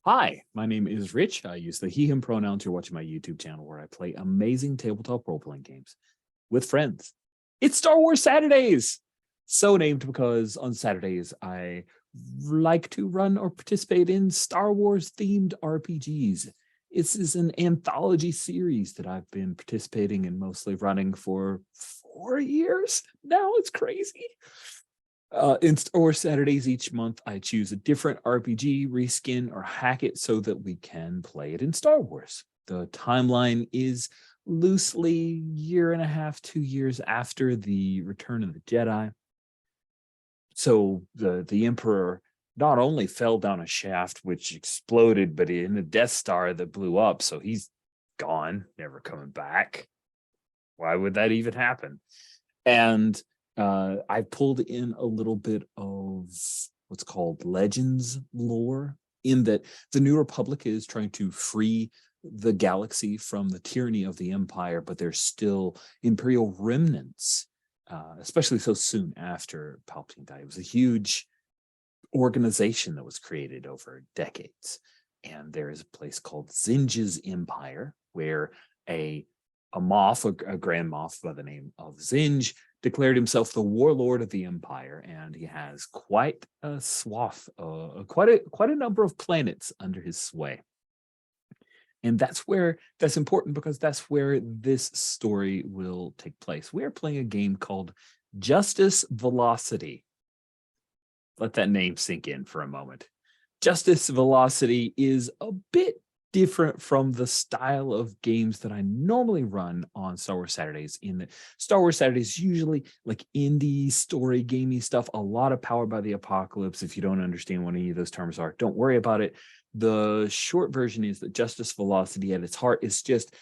Hi, my name is Rich. I use the he, him pronouns. You're watching my YouTube channel where I play amazing tabletop role-playing games with friends. It's Star Wars Saturdays! So named because on Saturdays, I like to run or participate in Star Wars-themed RPGs. This is an anthology series that I've been participating in, mostly running for 4 years now. It's crazy. In Star Wars Saturdays each month, I choose a different RPG, reskin, or hack it so that we can play it in Star Wars. The timeline is loosely year and a half, 2 years after the Return of the Jedi. So the Emperor not only fell down a shaft which exploded, but in a Death Star that blew up. So he's gone, never coming back. Why would that even happen? And I pulled in a little bit of what's called Legends lore, in that the New Republic is trying to free the galaxy from the tyranny of the Empire, but there's still Imperial remnants, especially so soon after Palpatine died. It was a huge organization that was created over decades. And there is a place called Zsinj's Empire, where a Moff, a Grand Moff by the name of Zsinj, declared himself the warlord of the empire, and he has quite a swath, quite a number of planets under his sway. And that's important because that's where this story will take place. We are playing a game called Justice Velocity. Let that name sink in for a moment. Justice Velocity is a bit different from the style of games that I normally run on Star Wars Saturdays. In the Star Wars Saturdays, usually like indie story gamey stuff, a lot of powered by the apocalypse. If you don't understand what any of those terms are, don't worry about it. The short version is that Justice Velocity at its heart is just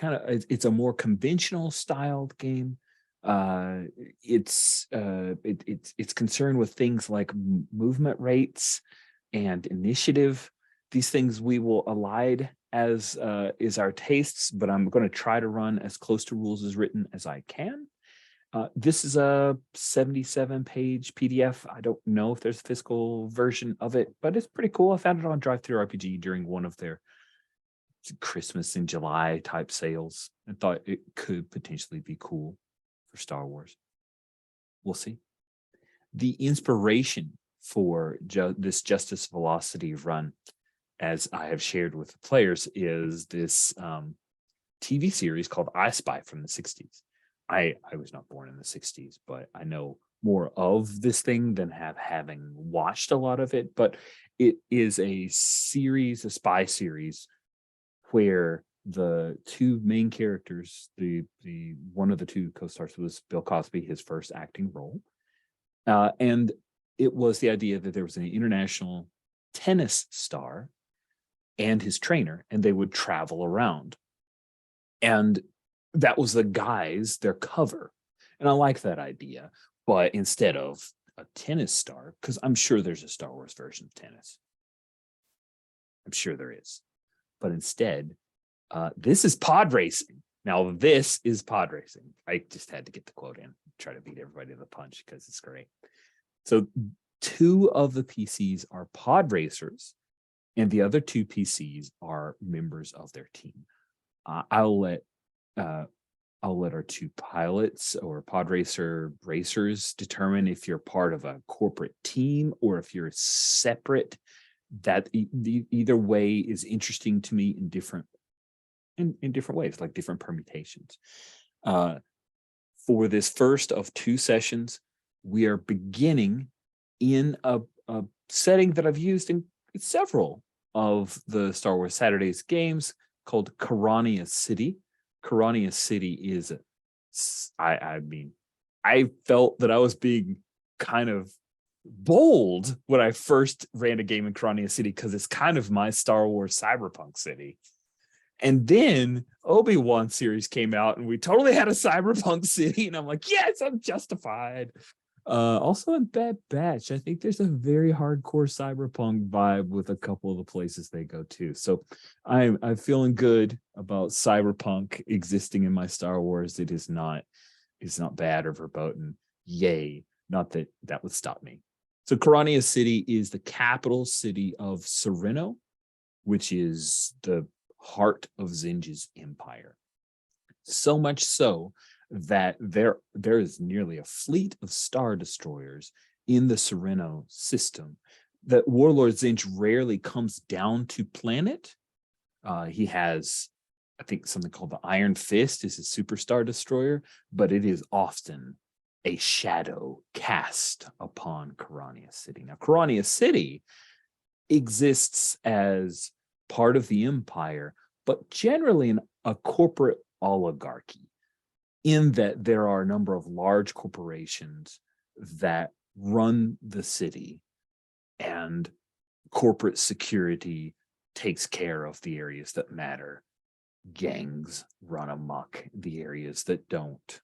it's a more conventional styled game. It's concerned with things like movement rates and initiative. These things we will allied as is our tastes, but I'm going to try to run as close to rules as written as I can. This is a 77-page PDF. I don't know if there's a physical version of it, but it's pretty cool. I found it on Drive-Thru RPG during one of their Christmas in July type sales and thought it could potentially be cool for Star Wars. We'll see. The inspiration for this Justice Velocity run, as I have shared with the players, is this TV series called I Spy from the 60s. I was not born in the 60s, but I know more of this thing than having watched a lot of it. But it is a series, a spy series, where the two main characters, the one of the two co-stars was Bill Cosby, his first acting role. And it was the idea that there was an international tennis star and his trainer, and they would travel around. And that was their cover. And I like that idea. But instead of a tennis star, because I'm sure there's a Star Wars version of tennis. I'm sure there is. But instead, this is pod racing. Now, this is pod racing. I just had to get the quote in, try to beat everybody to the punch because it's great. So 2 of the PCs are pod racers, and the other 2 PCs are members of their team. I'll let our 2 pilots or pod racers determine if you're part of a corporate team or if you're separate. That either way is interesting to me in different ways, like different permutations. For this first of 2 sessions, we are beginning in a setting that I've used in several of the Star Wars Saturdays games, called Karania City. Karania City is, I felt that I was being kind of bold when I first ran a game in Karania City, because it's kind of my Star Wars cyberpunk city. And then Obi-Wan series came out and we totally had a cyberpunk city, and I'm like, yes, I'm justified. Also in Bad Batch, I think there's a very hardcore cyberpunk vibe with a couple of the places they go to. So I'm feeling good about cyberpunk existing in my Star Wars. It's not bad or verboten. Yay. Not that would stop me. So Karania City is the capital city of Sereno. which is the heart of Zsinj's empire. So much so that there is nearly a fleet of star destroyers in the Sereno system, that Warlord Zsinj rarely comes down to planet. He has, I think, something called the Iron Fist is his superstar destroyer, but it is often a shadow cast upon Karania City. Now, Karania City exists as part of the empire, but generally in a corporate oligarchy, in that there are a number of large corporations that run the city, and corporate security takes care of the areas that matter. Gangs run amok the areas that don't.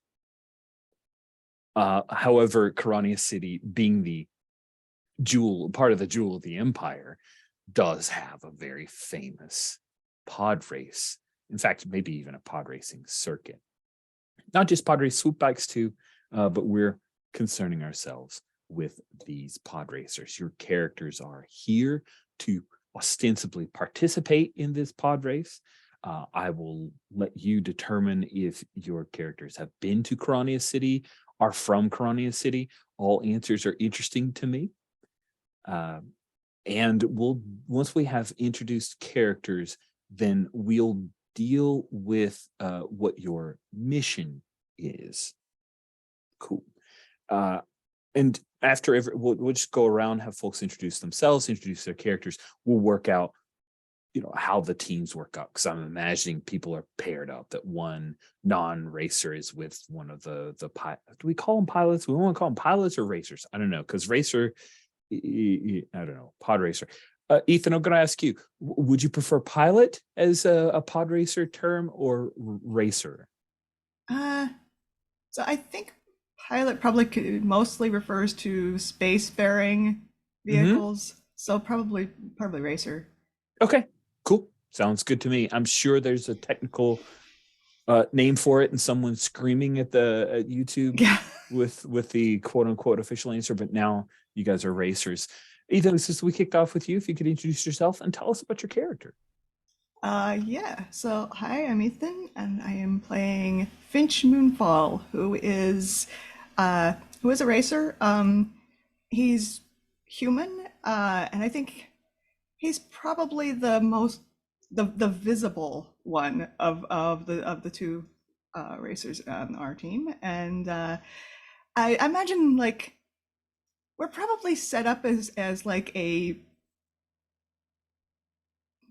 However, Karania City, being the part of the jewel of the empire, does have a very famous pod race. In fact, maybe even a pod racing circuit. Not just pod race swoop bikes too, but we're concerning ourselves with these pod racers. Your characters are here to ostensibly participate in this pod race. I will let you determine if your characters have been to Karania City, are from Karania City. All answers are interesting to me. And once we have introduced characters, then we'll deal with what your mission is. Cool. And after we'll just go around, have folks introduce themselves, introduce their characters. We'll work out, how the teams work up, because I'm imagining people are paired up, that one non-racer is with one of the do we call them pilots? We want to call them pilots or racers? I don't know, because racer, I don't know, pod racer. Ethan, I'm going to ask you, would you prefer pilot as a pod racer term or racer? So I think pilot probably mostly refers to spacefaring vehicles. So probably racer. Okay, cool. Sounds good to me. I'm sure there's a technical name for it, and someone's screaming at YouTube with the quote unquote official answer. But now you guys are racers. Ethan, since we kicked off with you, if you could introduce yourself and tell us about your character. Yeah. So hi, I'm Ethan, and I am playing Finch Moonfall, who is a racer. He's human, and I think he's probably the most the visible one of the two racers on our team. And I imagine like we're probably set up as like a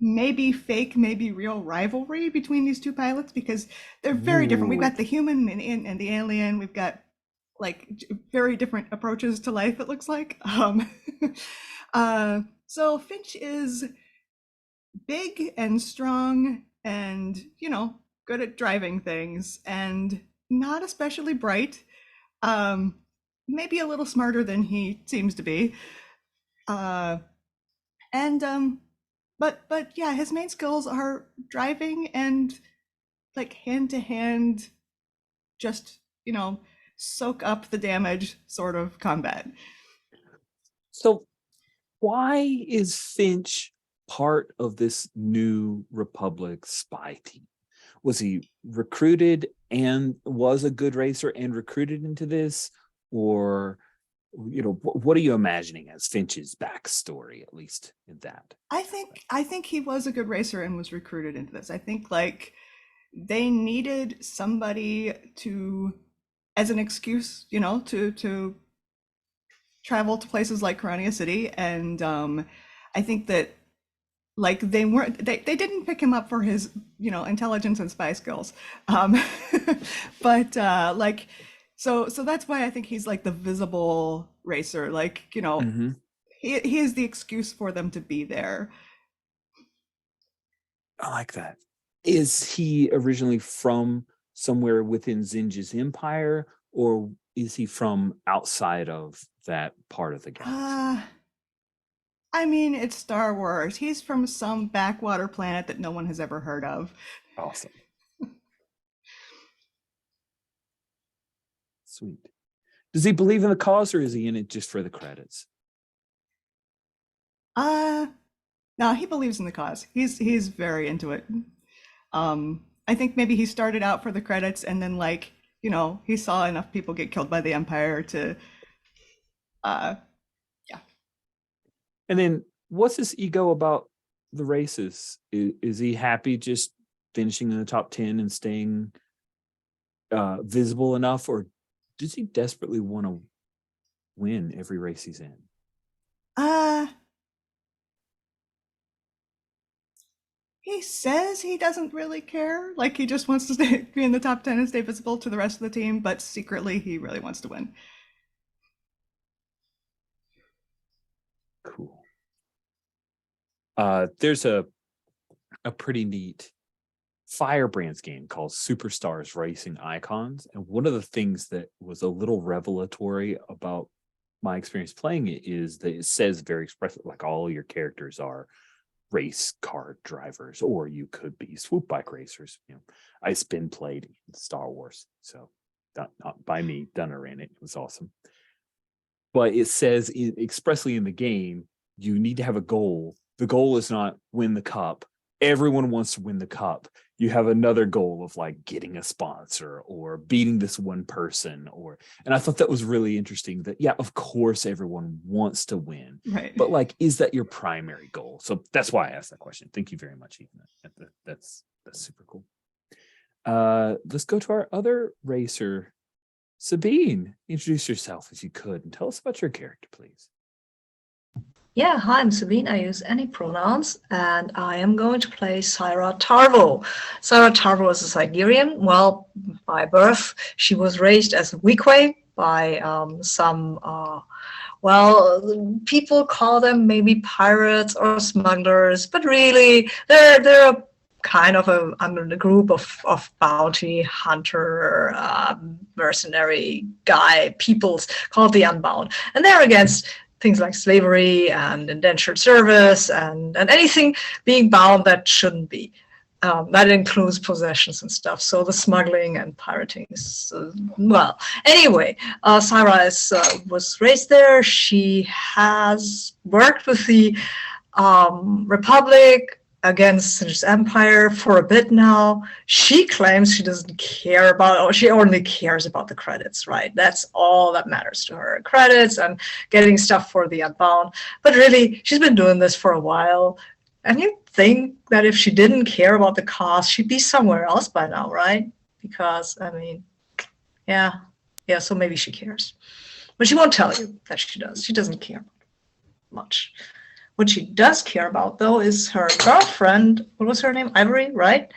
maybe fake, maybe real rivalry between these two pilots, because they're very different. We've got the human and the alien. We've got like very different approaches to life, it looks like. So Finch is big and strong and, good at driving things, and not especially bright. Maybe a little smarter than he seems to be. And but yeah, his main skills are driving and like hand to hand, just, soak up the damage sort of combat. So why is Finch part of this new Republic spy team? Was he recruited and was a good racer and recruited into this? Or, what are you imagining as Finch's backstory, at least in that? I think he was a good racer and was recruited into this. I think like they needed somebody to, as an excuse, to travel to places like Karania City. And I think that like they didn't pick him up for his intelligence and spy skills, um, but like so that's why I think he's like the visible racer. Like he is the excuse for them to be there. I like that. Is he originally from somewhere within Zinj's empire, or is he from outside of that part of the galaxy? I mean, it's Star Wars. He's from some backwater planet that no one has ever heard of. Awesome. Sweet. Does he believe in the cause, or is he in it just for the credits? Uh, No, he believes in the cause. He's very into it. I think maybe he started out for the credits and then like, he saw enough people get killed by the Empire to uh yeah. And then what's his ego about the races? Is he happy just finishing in the top 10 and staying visible enough, or does he desperately want to win every race he's in? Uh he says he doesn't really care. Like he just wants to be in the top 10 and stay visible to the rest of the team, but secretly he really wants to win. Cool. There's a pretty neat Firebrands game called Superstars Racing Icons. And one of the things that was a little revelatory about my experience playing it is that it says very expressively, like all your characters are race car drivers, or you could be swoop bike racers. I spin played Star Wars, so not by me, Dunner ran it. It was awesome. But it says expressly in the game, you need to have a goal. The goal is not win the cup. Everyone wants to win the cup. You have another goal of like getting a sponsor or beating this one person, and I thought that was really interesting that, yeah, of course everyone wants to win, Right. but like, is that your primary goal? So that's why I asked that question. Thank you very much, Ethan. That's super cool. Let's go to our other racer, Sabine. Introduce yourself if you could and tell us about your character, please. Yeah, hi, I'm Sabine. I use any pronouns, and I am going to play Syra Tarvo. Syra Tarvo is a Siberian. Well, by birth, she was raised as a Weequay by some, people call them maybe pirates or smugglers, but really they're a kind of a group of bounty hunter, mercenary peoples called the Unbound, and they're against things like slavery and indentured service and anything being bound that shouldn't be. That includes possessions and stuff. So the smuggling and pirating is, anyway, Syra was raised there. She has worked with the Republic against Zsinj's empire for a bit now. She claims she doesn't care about, or she only cares about the credits, right? That's all that matters to her, credits and getting stuff for the Unbound. But really, she's been doing this for a while. And you'd think that if she didn't care about the cost, she'd be somewhere else by now, right? Because, I mean, yeah, so maybe she cares. But she won't tell you that she does. She doesn't care much. What she does care about, though, is her girlfriend. What was her name? Ivory, right?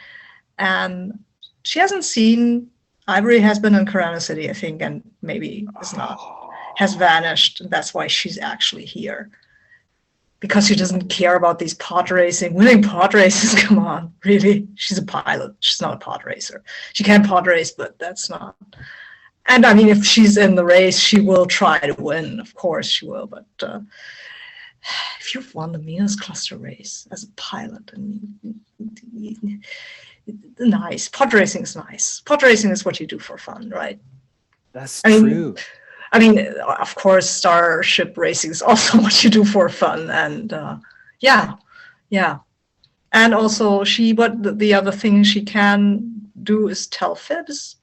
And she hasn't seen. Ivory has been in Karana City, I think, and maybe is not. Has vanished. And that's why she's actually here. Because she doesn't care about these pod racing, winning pod races. Come on, really? She's a pilot. She's not a pod racer. She can pod race, but that's not. And I mean, if she's in the race, she will try to win. Of course, she will. But if you've won the Venus cluster race as a pilot, I mean, nice. Pod racing is nice. Pod racing is what you do for fun, right? That's true. I mean, of course, starship racing is also what you do for fun, and yeah. And also, the other thing she can do is tell fibs,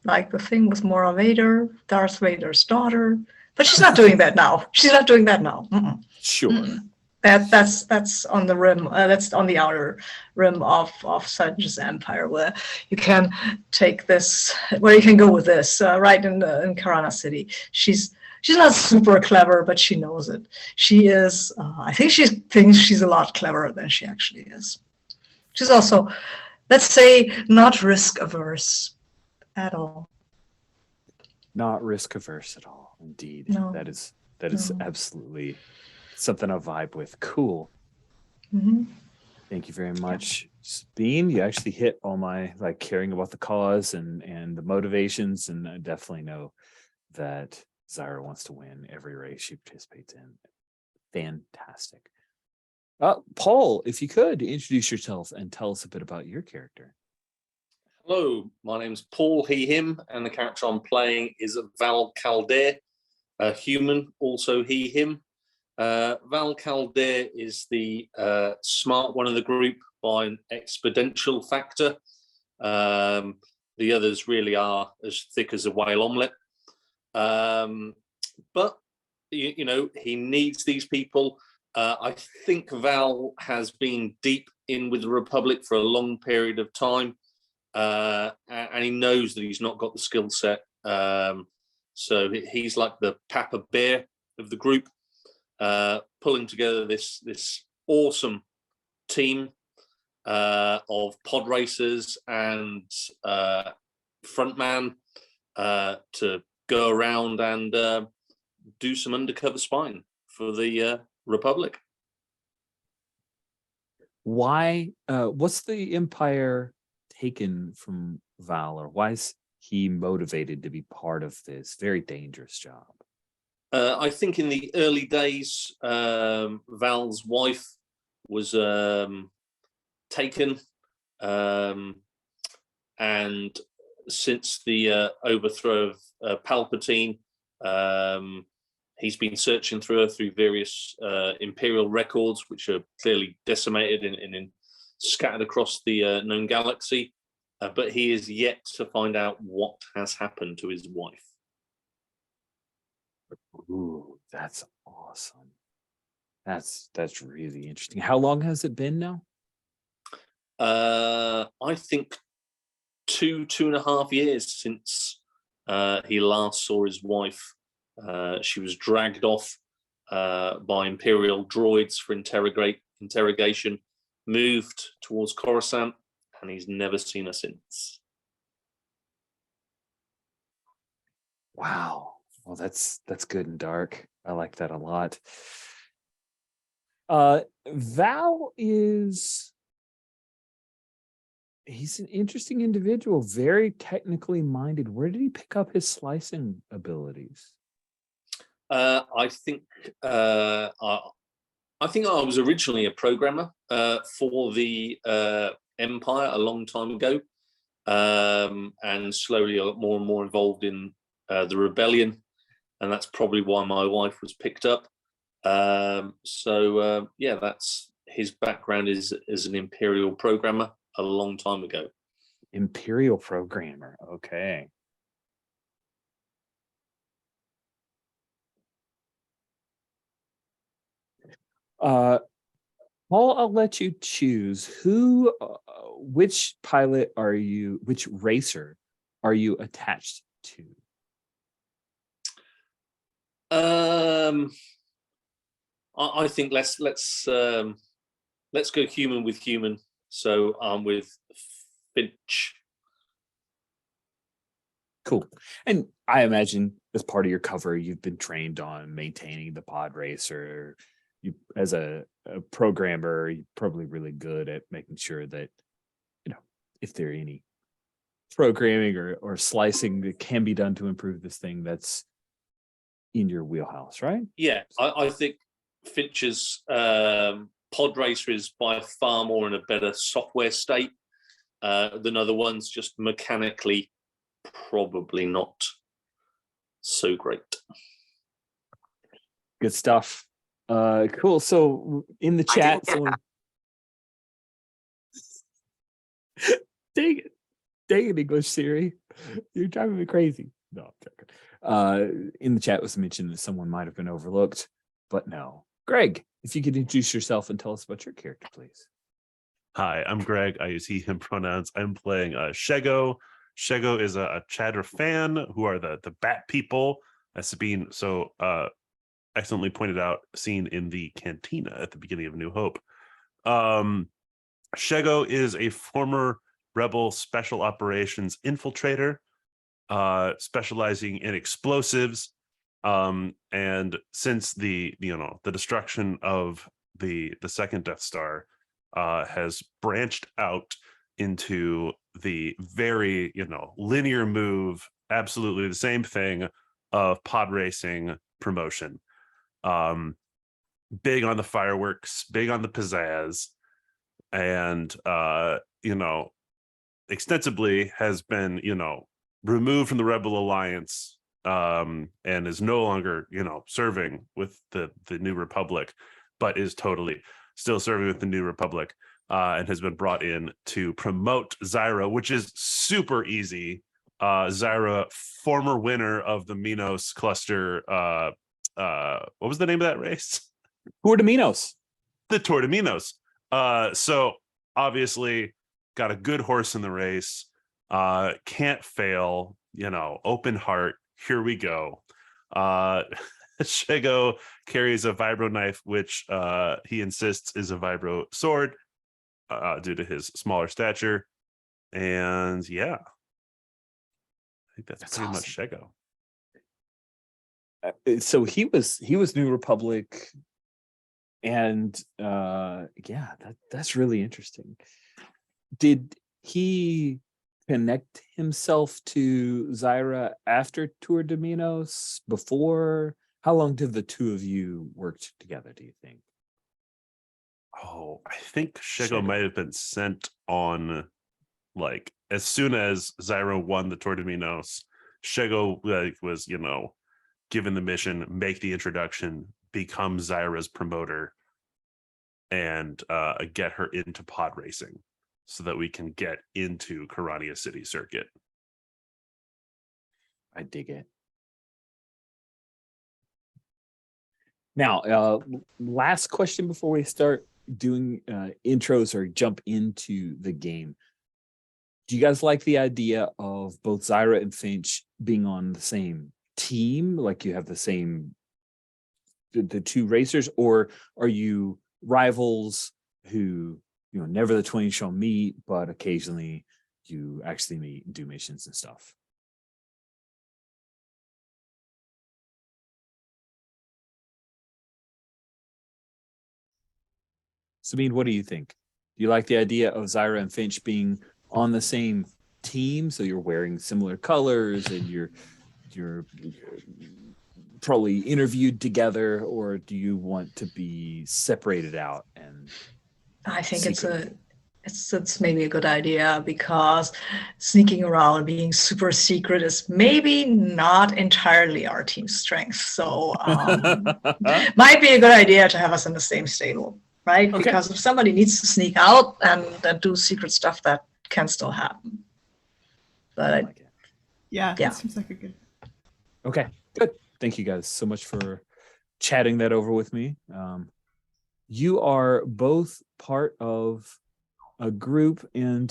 like the thing with Mora Vader, Darth Vader's daughter. But she's not doing that now. Mm-mm. Sure. Mm-mm. That's on the rim. That's on the outer rim of Zsinj's empire, where you can take this, where you can go with this. Right in Karana City, she's not super clever, but she knows it. She is. I think she thinks she's a lot cleverer than she actually is. She's also, let's say, not risk averse at all. Not risk averse at all. Indeed, no. that is absolutely something I vibe with. Cool. Mm-hmm. Thank you very much, Sabine. You actually hit all my like caring about the cause and the motivations, and I definitely know that Syra wants to win every race she participates in. Fantastic. Paul, if you could introduce yourself and tell us a bit about your character. Hello, my name's Paul, he, him, and the character I'm playing is Val Caldair, a human, also he, him. Val Calder is the smart one of the group by an exponential factor. The others really are as thick as a whale omelette. But, you know, he needs these people. I think Val has been deep in with the Republic for a long period of time. And he knows that he's not got the skill set. So he's like the Papa Bear of the group, pulling together this awesome team of pod racers and frontman to go around and do some undercover spying for the Republic. Why? What's the Empire taken from Val, or why is he motivated to be part of this very dangerous job? I think in the early days, Val's wife was taken, and since the overthrow of Palpatine, he's been searching through her through various imperial records, which are clearly decimated and scattered across the known galaxy. But he is yet to find out what has happened to his wife. Ooh, that's awesome. That's really interesting. How long has it been now? I think 2.5 years since he last saw his wife. She was dragged off by imperial droids for interrogation, moved towards Coruscant, and he's never seen her since. Wow. Well, that's good and dark. I like that a lot. Val he's an interesting individual, very technically minded. Where did he pick up his slicing abilities? I think I was originally a programmer for the Empire a long time ago, and slowly I got more and more involved in the rebellion, and that's probably why my wife was picked up. Yeah, that's his background is as an imperial programmer a long time ago. Imperial programmer. Okay. Paul, I'll let you choose which pilot are you, which racer are you attached to? I think let's go human with human. So I'm with Finch. Cool. And I imagine as part of your cover, you've been trained on maintaining the pod racer. You, as a programmer, you're probably really good at making sure that, you know, if there are any programming or slicing that can be done to improve this thing, that's in your wheelhouse, right? Yeah, I think Finch's pod racer is by far more in a better software state than other ones, just mechanically probably not so great. Good stuff. Cool. So in the chat, someone dang it, English Siri, you're driving me crazy. No, I'm joking. In the chat was mentioned that someone might have been overlooked, but no. Greg, if you could introduce yourself and tell us about your character, please. Hi, I'm Greg. I use he, him pronouns. I'm playing Shego. Shego is a Chatter fan who are the bat people, as Sabine so excellently pointed out, seen in the cantina at the beginning of New Hope. Shego is a former Rebel Special Operations infiltrator, specializing in explosives. And since the destruction of the second Death Star has branched out into the very linear move, absolutely the same thing of pod racing promotion. Big on the fireworks, big on the pizzazz, and extensively has been removed from the Rebel Alliance and is no longer, serving with the New Republic, but is totally still serving with the New Republic, and has been brought in to promote Zyra, which is super easy. Zyra, former winner of the Minos cluster. What was the name of that race? Tour de Minos. The Tour de Minos. So obviously got a good horse in the race. Can't fail. Open heart. Here we go. Shego carries a vibro knife, which he insists is a vibro sword due to his smaller stature. And yeah, I think that's pretty much Shego. So he was New Republic, and that's really interesting. Did he connect himself to Zyra after Tour de Minos? Before? How long did the two of you work together, do you think? Oh, I think Shego might have been sent on, like, as soon as Zyra won the Tour de Minos, Shego was, given the mission, make the introduction, become Zyra's promoter, and get her into pod racing so that we can get into Karania City circuit. I dig it. Now, last question before we start doing intros or jump into the game. Do you guys like the idea of both Zyra and Finch being on the same team? Like you have the same, the two racers, or are you rivals who, never the twain shall meet, but occasionally you actually meet and do missions and stuff? Sabine, what do you think? Do you like the idea of Zyra and Finch being on the same team, so you're wearing similar colors and you're probably interviewed together, or do you want to be separated out? And I think it's maybe a good idea, because sneaking around and being super secret is maybe not entirely our team's strength. So might be a good idea to have us in the same stable, right? Okay. Because if somebody needs to sneak out and do secret stuff, that can still happen. But like it. Yeah, Yeah. that seems like a good. Okay, good. Thank you guys so much for chatting that over with me. You are both part of a group, and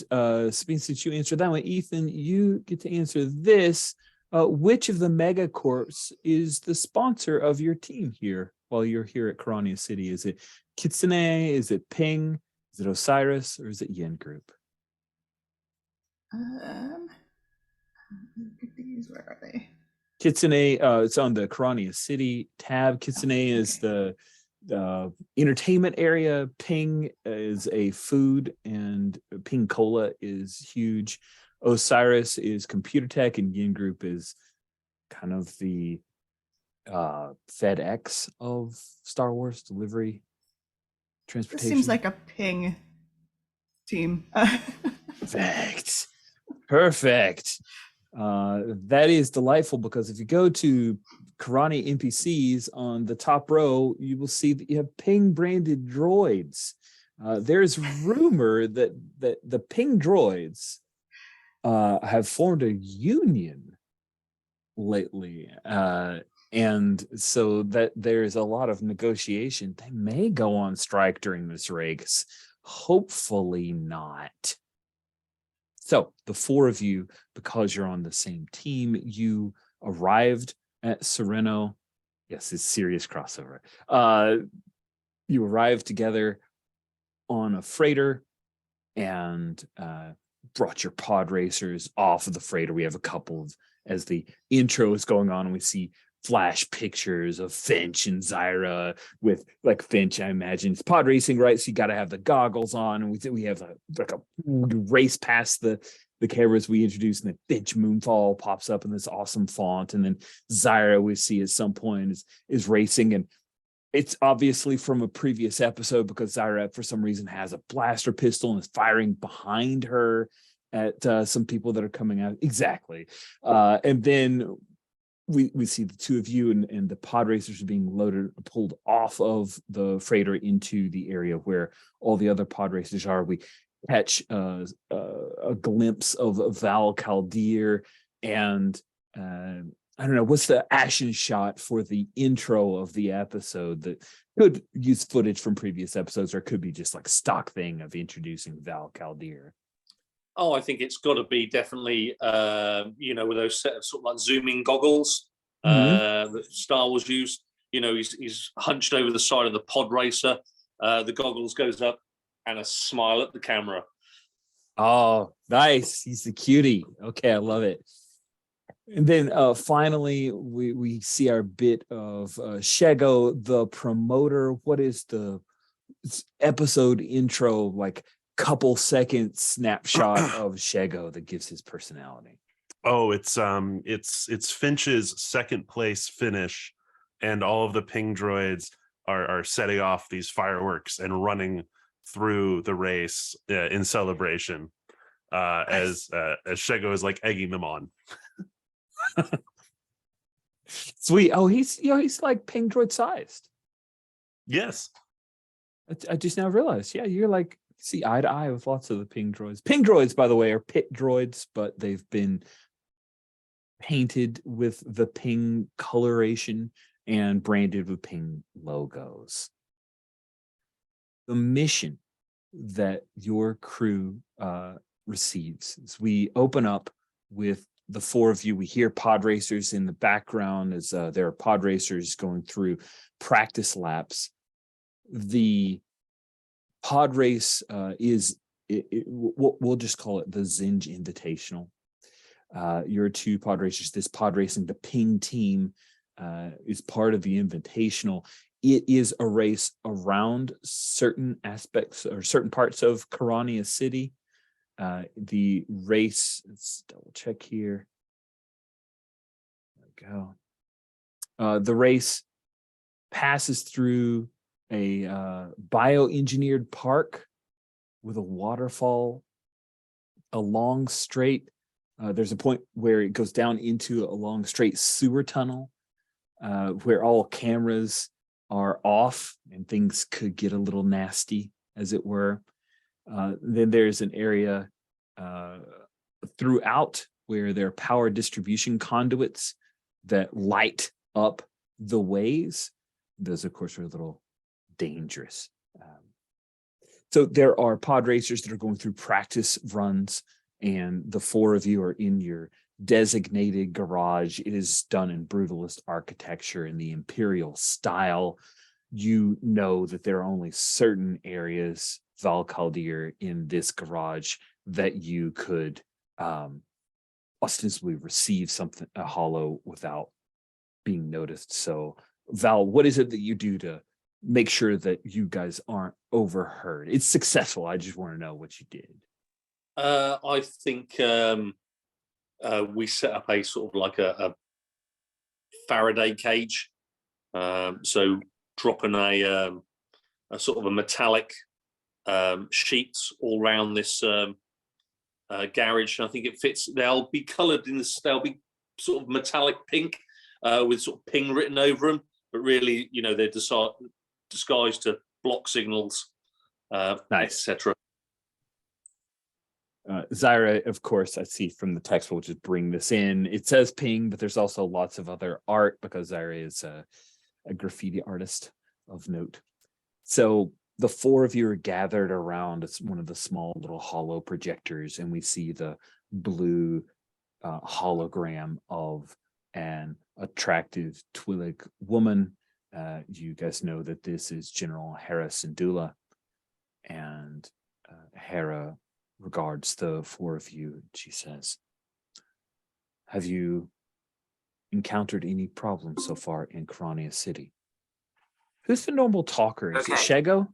Sabine, since you answered that one, Ethan, you get to answer this. Which of the megacorps is the sponsor of your team here while you're here at Karania City? Is it Kitsune? Is it Ping? Is it Osiris? Or is it Yen Group? Look at these. Where are they? Kitsune, it's on the Karania City tab. Kitsune is the entertainment area. Ping is a food, and Ping Cola is huge. Osiris is computer tech, and Yin Group is kind of the FedEx of Star Wars delivery This transportation. seems like a Ping team. Perfect. That is delightful, because if you go to Karani NPCs on the top row, you will see that you have Ping branded droids. There's rumor that the Ping droids have formed a union lately, and so that there's a lot of negotiation. They may go on strike during this race. Hopefully not. So the four of you, because you're on the same team, you arrived at Sereno. Yes, it's serious crossover. You arrived together on a freighter and brought your pod racers off of the freighter. We have a couple of, as the intro is going on, and we see flash pictures of Finch and Zyra with, like, Finch, I imagine it's pod racing, right? So you got to have the goggles on, and we have a race past the cameras we introduced, and the Finch Moonfall pops up in this awesome font, and then Zyra we see at some point is racing, and it's obviously from a previous episode, because Zyra for some reason has a blaster pistol and is firing behind her at some people that are coming out. Exactly. And then we see the two of you and the pod racers are being pulled off of the freighter into the area where all the other pod racers are. We catch a glimpse of Val Caldeer, and I don't know, what's the action shot for the intro of the episode that could use footage from previous episodes, or could be just like stock thing of introducing Val Caldeer? Oh, I think it's got to be definitely, with those set of sort of like zooming goggles that Star Wars used. He's hunched over the side of the pod racer. The goggles goes up and a smile at the camera. Oh, nice. He's the cutie. Okay, I love it. And then finally, we see our bit of Shego, the promoter. What is the episode intro, like couple second snapshot of Shego that gives his personality? Oh, it's Finch's second place finish, and all of the ping droids are setting off these fireworks and running through the race in celebration, as Shego is like egging them on. Sweet. Oh, he's like ping droid sized. Yes. I just now realized. Yeah, you're like, see eye to eye with lots of the ping droids. Ping droids, by the way, are pit droids, but they've been painted with the ping coloration and branded with ping logos. The mission that your crew receives is we open up with the four of you. We hear pod racers in the background as there are pod racers going through practice laps. The pod race we'll just call it the Zsinj Invitational. Your two pod racers, this pod racing, the ping team is part of the Invitational. It is a race around certain aspects or certain parts of Karania City. The race, let's double check here. There we go. The race passes through a bioengineered park with a waterfall, a long straight. There's a point where it goes down into a long straight sewer tunnel where all cameras are off and things could get a little nasty, as it were. Then there's an area throughout where there are power distribution conduits that light up the ways. Those, of course, are a little dangerous. So there are pod racers that are going through practice runs, and the four of you are in your designated garage. It is done in brutalist architecture in the imperial style. You know that there are only certain areas, Val Caldeer, in this garage that you could ostensibly receive something, a hollow, without being noticed. So Val, what is it that you do to make sure that you guys aren't overheard? It's successful. I just want to know what you did. I think we set up a sort of like a Faraday cage. So dropping a sort of a metallic sheets all around this garage. I think it fits. They'll be coloured in this. They'll be sort of metallic pink with sort of ping written over them. But really, they're disguised to block signals, Nice. etc. Zyra, of course, I see from the text, we'll just bring this in. It says ping, but there's also lots of other art because Zyra is a graffiti artist of note. So the four of you are gathered around one of the small little hollow projectors, and we see the blue hologram of an attractive Twi'lek woman. You guys know that this is General Hera Syndulla, and Hera regards the four of you. She says, "Have you encountered any problems so far in Karania City?" Who's the normal talker? Is it Shego?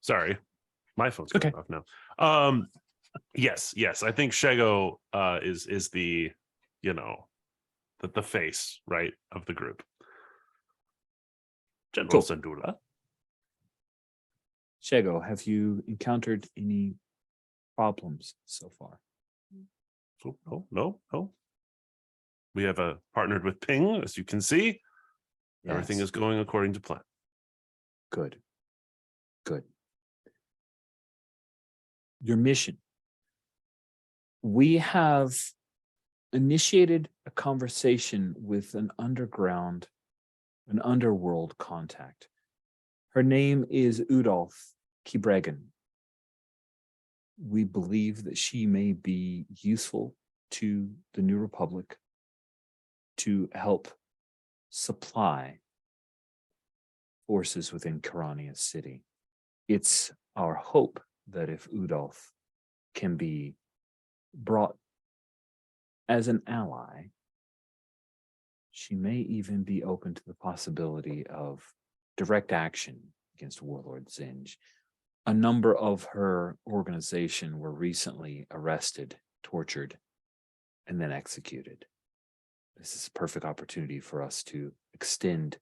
Sorry, my phone's going off now. Yes. I think Shego is the the face, right, of the group. General Syndulla. Shego, have you encountered any problems so far? So no. We have partnered with Ping, as you can see. Everything Yes. is going according to plan. Good. Good. Your mission. We have initiated a conversation with an underworld contact. Her name is Udolf Kibregan. We believe that she may be useful to the New Republic to help supply forces within Karania City. It's our hope that if Udolf can be brought as an ally, she may even be open to the possibility of direct action against Warlord Zsinj. A number of her organization were recently arrested, tortured, and then executed. This is a perfect opportunity for us to extend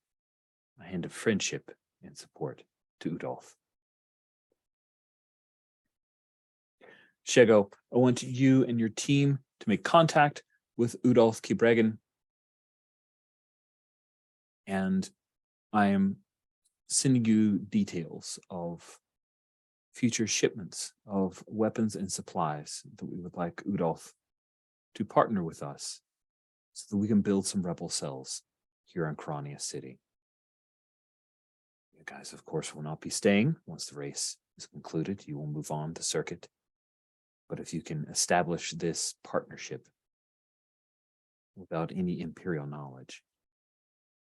a hand of friendship and support to Udolf. Shego, I want you and your team to make contact with Udolf Kibregan. And I am sending you details of future shipments of weapons and supplies that we would like Udolf to partner with us so that we can build some rebel cells here in Karania City. You guys, of course, will not be staying once the race is concluded. You will move on the circuit. But if you can establish this partnership without any imperial knowledge,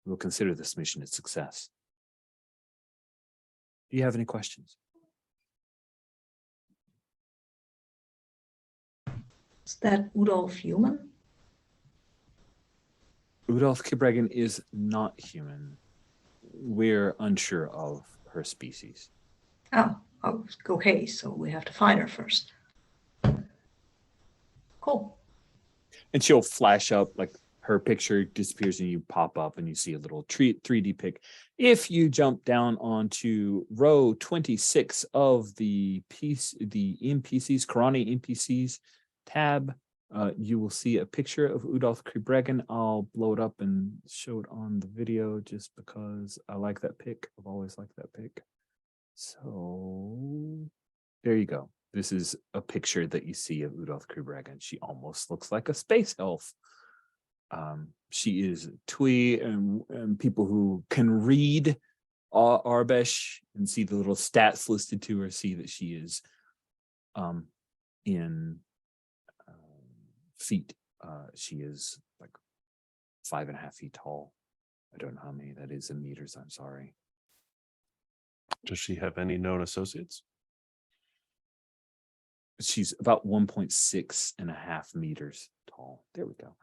we'll consider this mission a success. Do you have any questions? Is that Udolf human? Udolf Kibregan is not human. We're unsure of her species. Oh, okay, so we have to find her first. Cool. And she'll flash up, like her picture disappears and you pop up and you see a little 3D pic. If you jump down onto row 26 of the NPCs, Karani NPCs tab, you will see a picture of Udolf Kibregan. I'll blow it up and show it on the video just because I like that pic. I've always liked that pic. So there you go. This is a picture that you see of Udolf Kibregan. She almost looks like a space elf. She is Twee, and people who can read Arbesh and see the little stats listed to her see that she is in feet. She is like 5.5 feet tall. I don't know how many that is in meters. I'm sorry. Does she have any known associates? She's about 1.6.5 meters tall. There we go.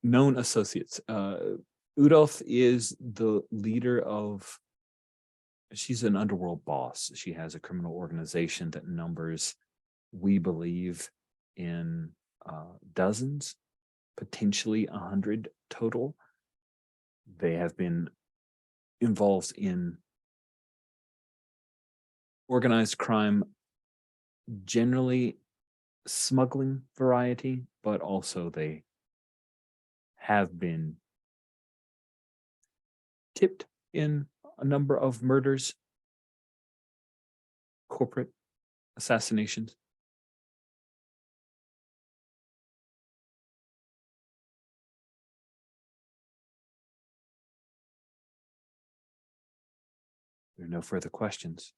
Known associates. Udolf is the leader of, she's an underworld boss. She has a criminal organization that numbers, we believe, in dozens, potentially 100 total. They have been involved in organized crime, generally smuggling variety, but also they have been tipped in a number of murders, corporate assassinations. There are no further questions.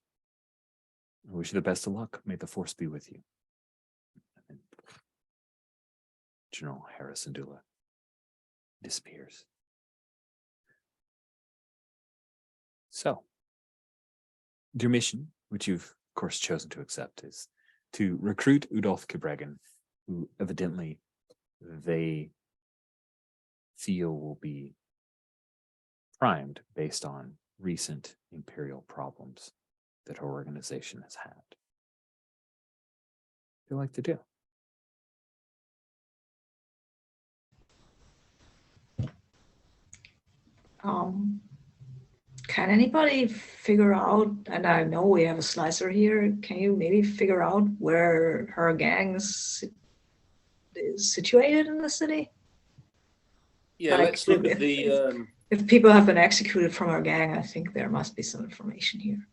I wish you the best of luck. May the force be with you. And General Harrison Dula disappears. So, your mission, which you've of course chosen to accept, is to recruit Udolf Kibregan, who evidently they feel will be primed based on recent imperial problems that her organization has had. What do you like to do? Can anybody figure out, and I know we have a slicer here, can you maybe figure out where her gangs is situated in the city? Yeah, Like, let's look at the. If people have been executed from our gang, I think there must be some information here.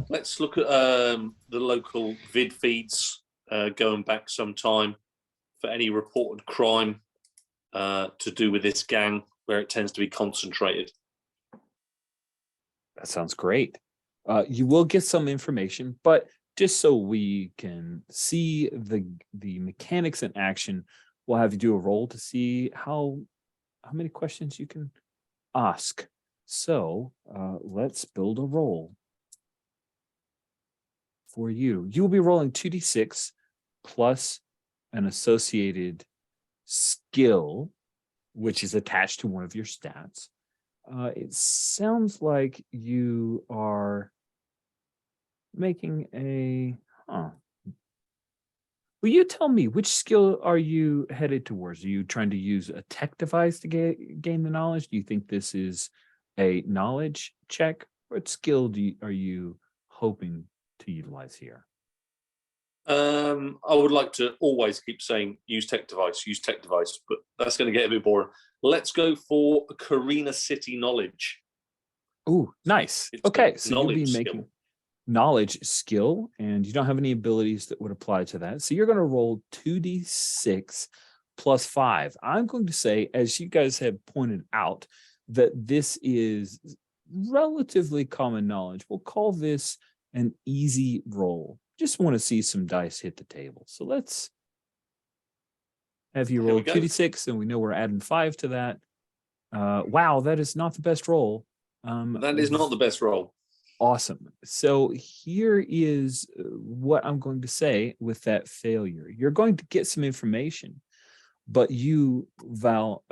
Let's look at the local vid feeds going back some time for any reported crime to do with this gang, where it tends to be concentrated. That sounds great. You will get some information, but just so we can see the mechanics in action, we'll have you do a roll to see how many questions you can ask. So let's build a roll for you. You will be rolling 2d6 plus an associated skill, which is attached to one of your stats. It sounds like you are making a. Will you tell me which skill are you headed towards? Are you trying to use a tech device to gain the knowledge? Do you think this is a knowledge check? What skill are you hoping to utilize here? I would like to always keep saying use tech device, but that's going to get a bit boring. Let's go for Carina City knowledge. Oh, nice. It's Okay, a so you'll be knowledge making skill. knowledge skill, and you don't have any abilities that would apply to that. So you're going to roll 2d6 plus 5. I'm going to say, as you guys have pointed out, that this is relatively common knowledge. We'll call this an easy roll. Just want to see some dice hit the table. So let's have you Here we roll go. 2d6, and we know we're adding 5 to that. Wow, that is not the best roll. That is not the best roll. Awesome. So here is what I'm going to say with that failure. You're going to get some information, but you, Val,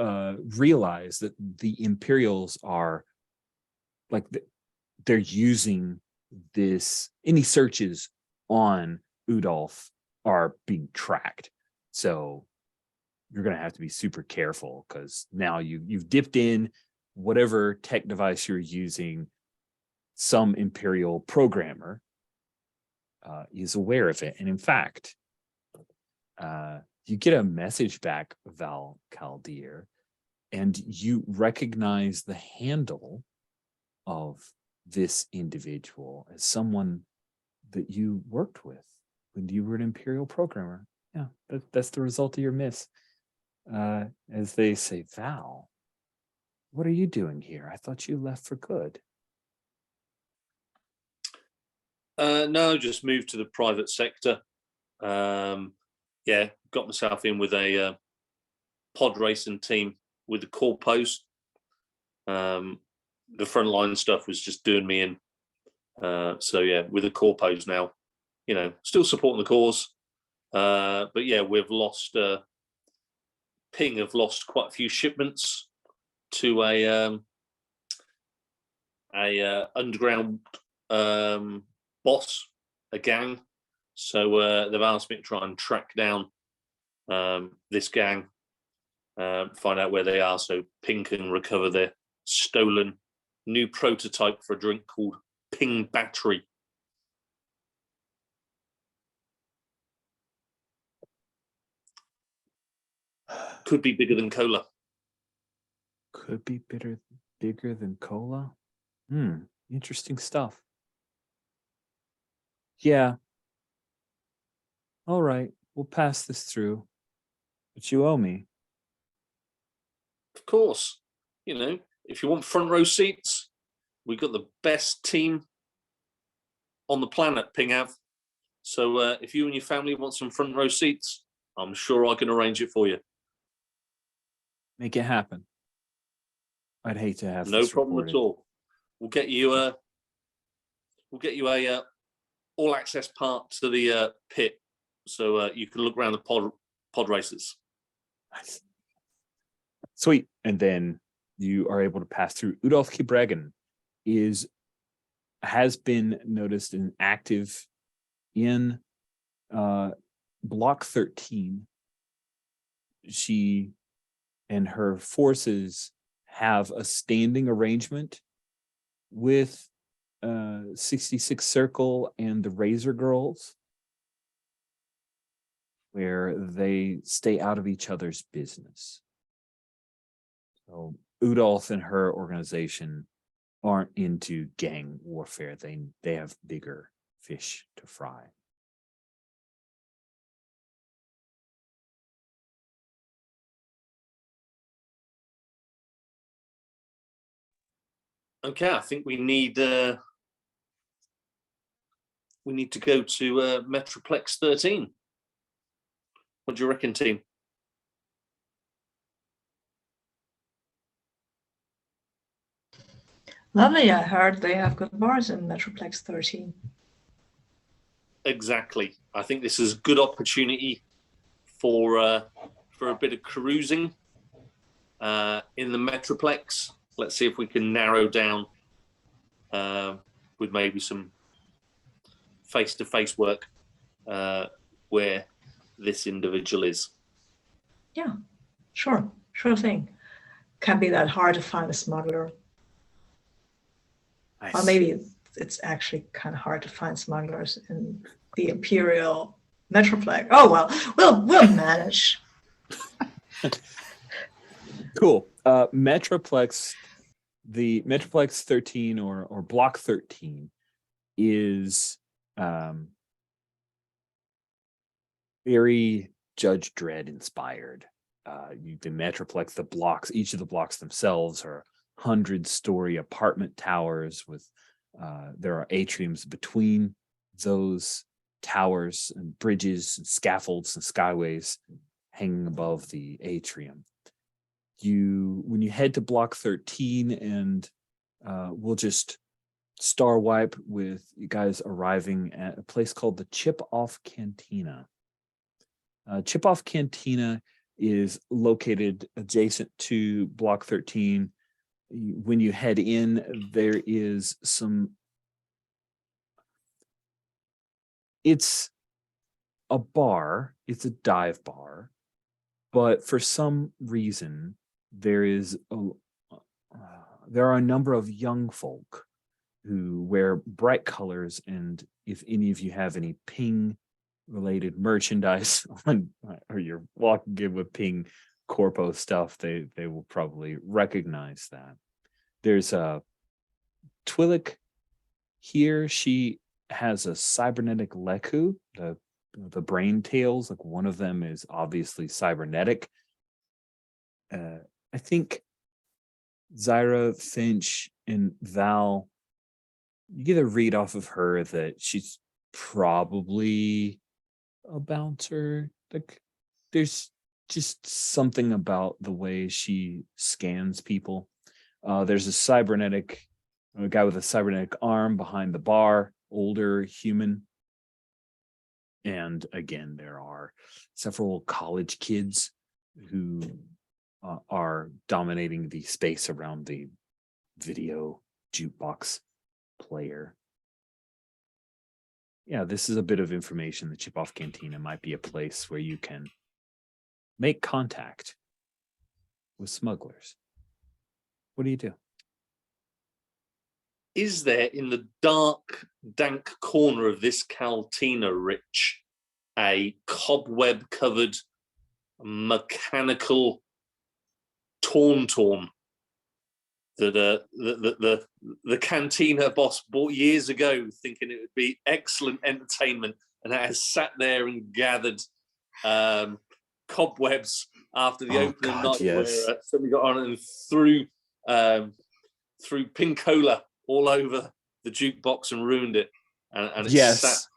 realize that the Imperials are like they're using this. Any searches on Udolph are being tracked. So you're going to have to be super careful, because now you've dipped in whatever tech device you're using. Some Imperial programmer is aware of it. And in fact, you get a message back, Val Chaldeer, and you recognize the handle of this individual as someone that you worked with when you were an Imperial programmer. Yeah, that's the result of your miss. As they say, Val, what are you doing here? I thought you left for good. No, just moved to the private sector. Yeah, got myself in with a pod racing team with the corpos. The frontline stuff was just doing me in. So yeah, with the corpos now, still supporting the cause. But yeah, we've lost. Ping have lost quite a few shipments to a underground boss, a gang. So they've asked me to try and track down this gang, find out where they are, so Ping can recover their stolen new prototype for a drink called Ping Battery. Could be bigger than cola. Could be bigger than cola. Interesting stuff. Yeah. All right, we'll pass this through, but you owe me. Of course, if you want front row seats, we've got the best team on the planet, Ping have. So if you and your family want some front row seats, I'm sure I can arrange it for you. Make it happen. I'd hate to have No this problem reported. at all. We'll get you a all access part to the pit, so you can look around the pod races. Nice. Sweet. And then you are able to pass through. Udolph Kibregan has been noticed and active in Block 13. She and her forces have a standing arrangement with 66 Circle and the Razor Girls. where they stay out of each other's business. So Udolf and her organization aren't into gang warfare. They have bigger fish to fry. Okay, I think we need to go to Metroplex 13. What do you reckon, team? Lovely. I heard they have good bars in Metroplex 13. Exactly. I think this is a good opportunity for a bit of cruising in the Metroplex. Let's see if we can narrow down with maybe some face-to-face work where this individual is. Yeah, sure thing. Can't be that hard to find a smuggler. Nice. Or maybe it's actually kind of hard to find smugglers in the Imperial Metroplex. Oh well, we'll manage. Cool. Metroplex, the Metroplex 13 or Block 13 is very Judge Dredd inspired. The Metroplex, the blocks, each of the blocks themselves are 100-story apartment towers with there are atriums between those towers and bridges and scaffolds and skyways hanging above the atrium. When you head to Block 13, and we'll just star wipe with you guys arriving at a place called the Chip Off Cantina. Chip Off Cantina is located adjacent to Block 13. When you head in, there is it's a bar, it's a dive bar, but for some reason, there are a number of young folk who wear bright colors, and if any of you have any Ping related merchandise on, or you're walking in with Ping Corpo stuff, they will probably recognize that. There's a Twi'lek here. She has a cybernetic Leku, the brain tails, like one of them is obviously cybernetic. I think Zyra, Finch, and Val, you get a read off of her that she's probably a bouncer. Like, there's just something about the way she scans people. There's a guy with a cybernetic arm behind the bar, older human. And again, there are several college kids who are dominating the space around the video jukebox player. Yeah, this is a bit of information. The Chip Off Cantina might be a place where you can make contact with smugglers. What do you do? Is there in the dark, dank corner of this cantina, Rich, a cobweb-covered mechanical tauntaun that the cantina boss bought years ago, thinking it would be excellent entertainment, and it has sat there and gathered cobwebs after the opening night, yes. where somebody got on and threw pink cola all over the jukebox and ruined it. And it's yes.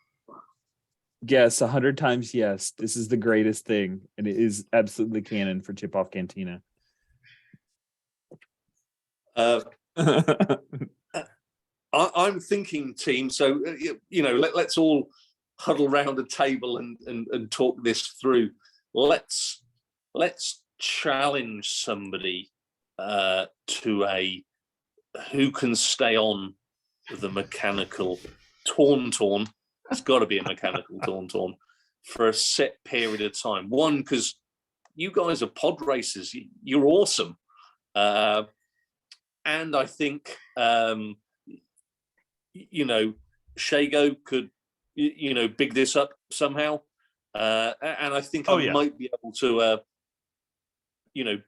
Yes, 100 times yes. This is the greatest thing, and it is absolutely canon for Chip Off Cantina. I'm thinking, team. So let's all huddle around a table and talk this through. Let's challenge somebody to a who can stay on the mechanical tauntaun. It's got to be a mechanical tauntaun for a set period of time. One, because you guys are pod racers. You're awesome. And I think, Shago could, big this up somehow. and I think Oh, I yeah. might be able to,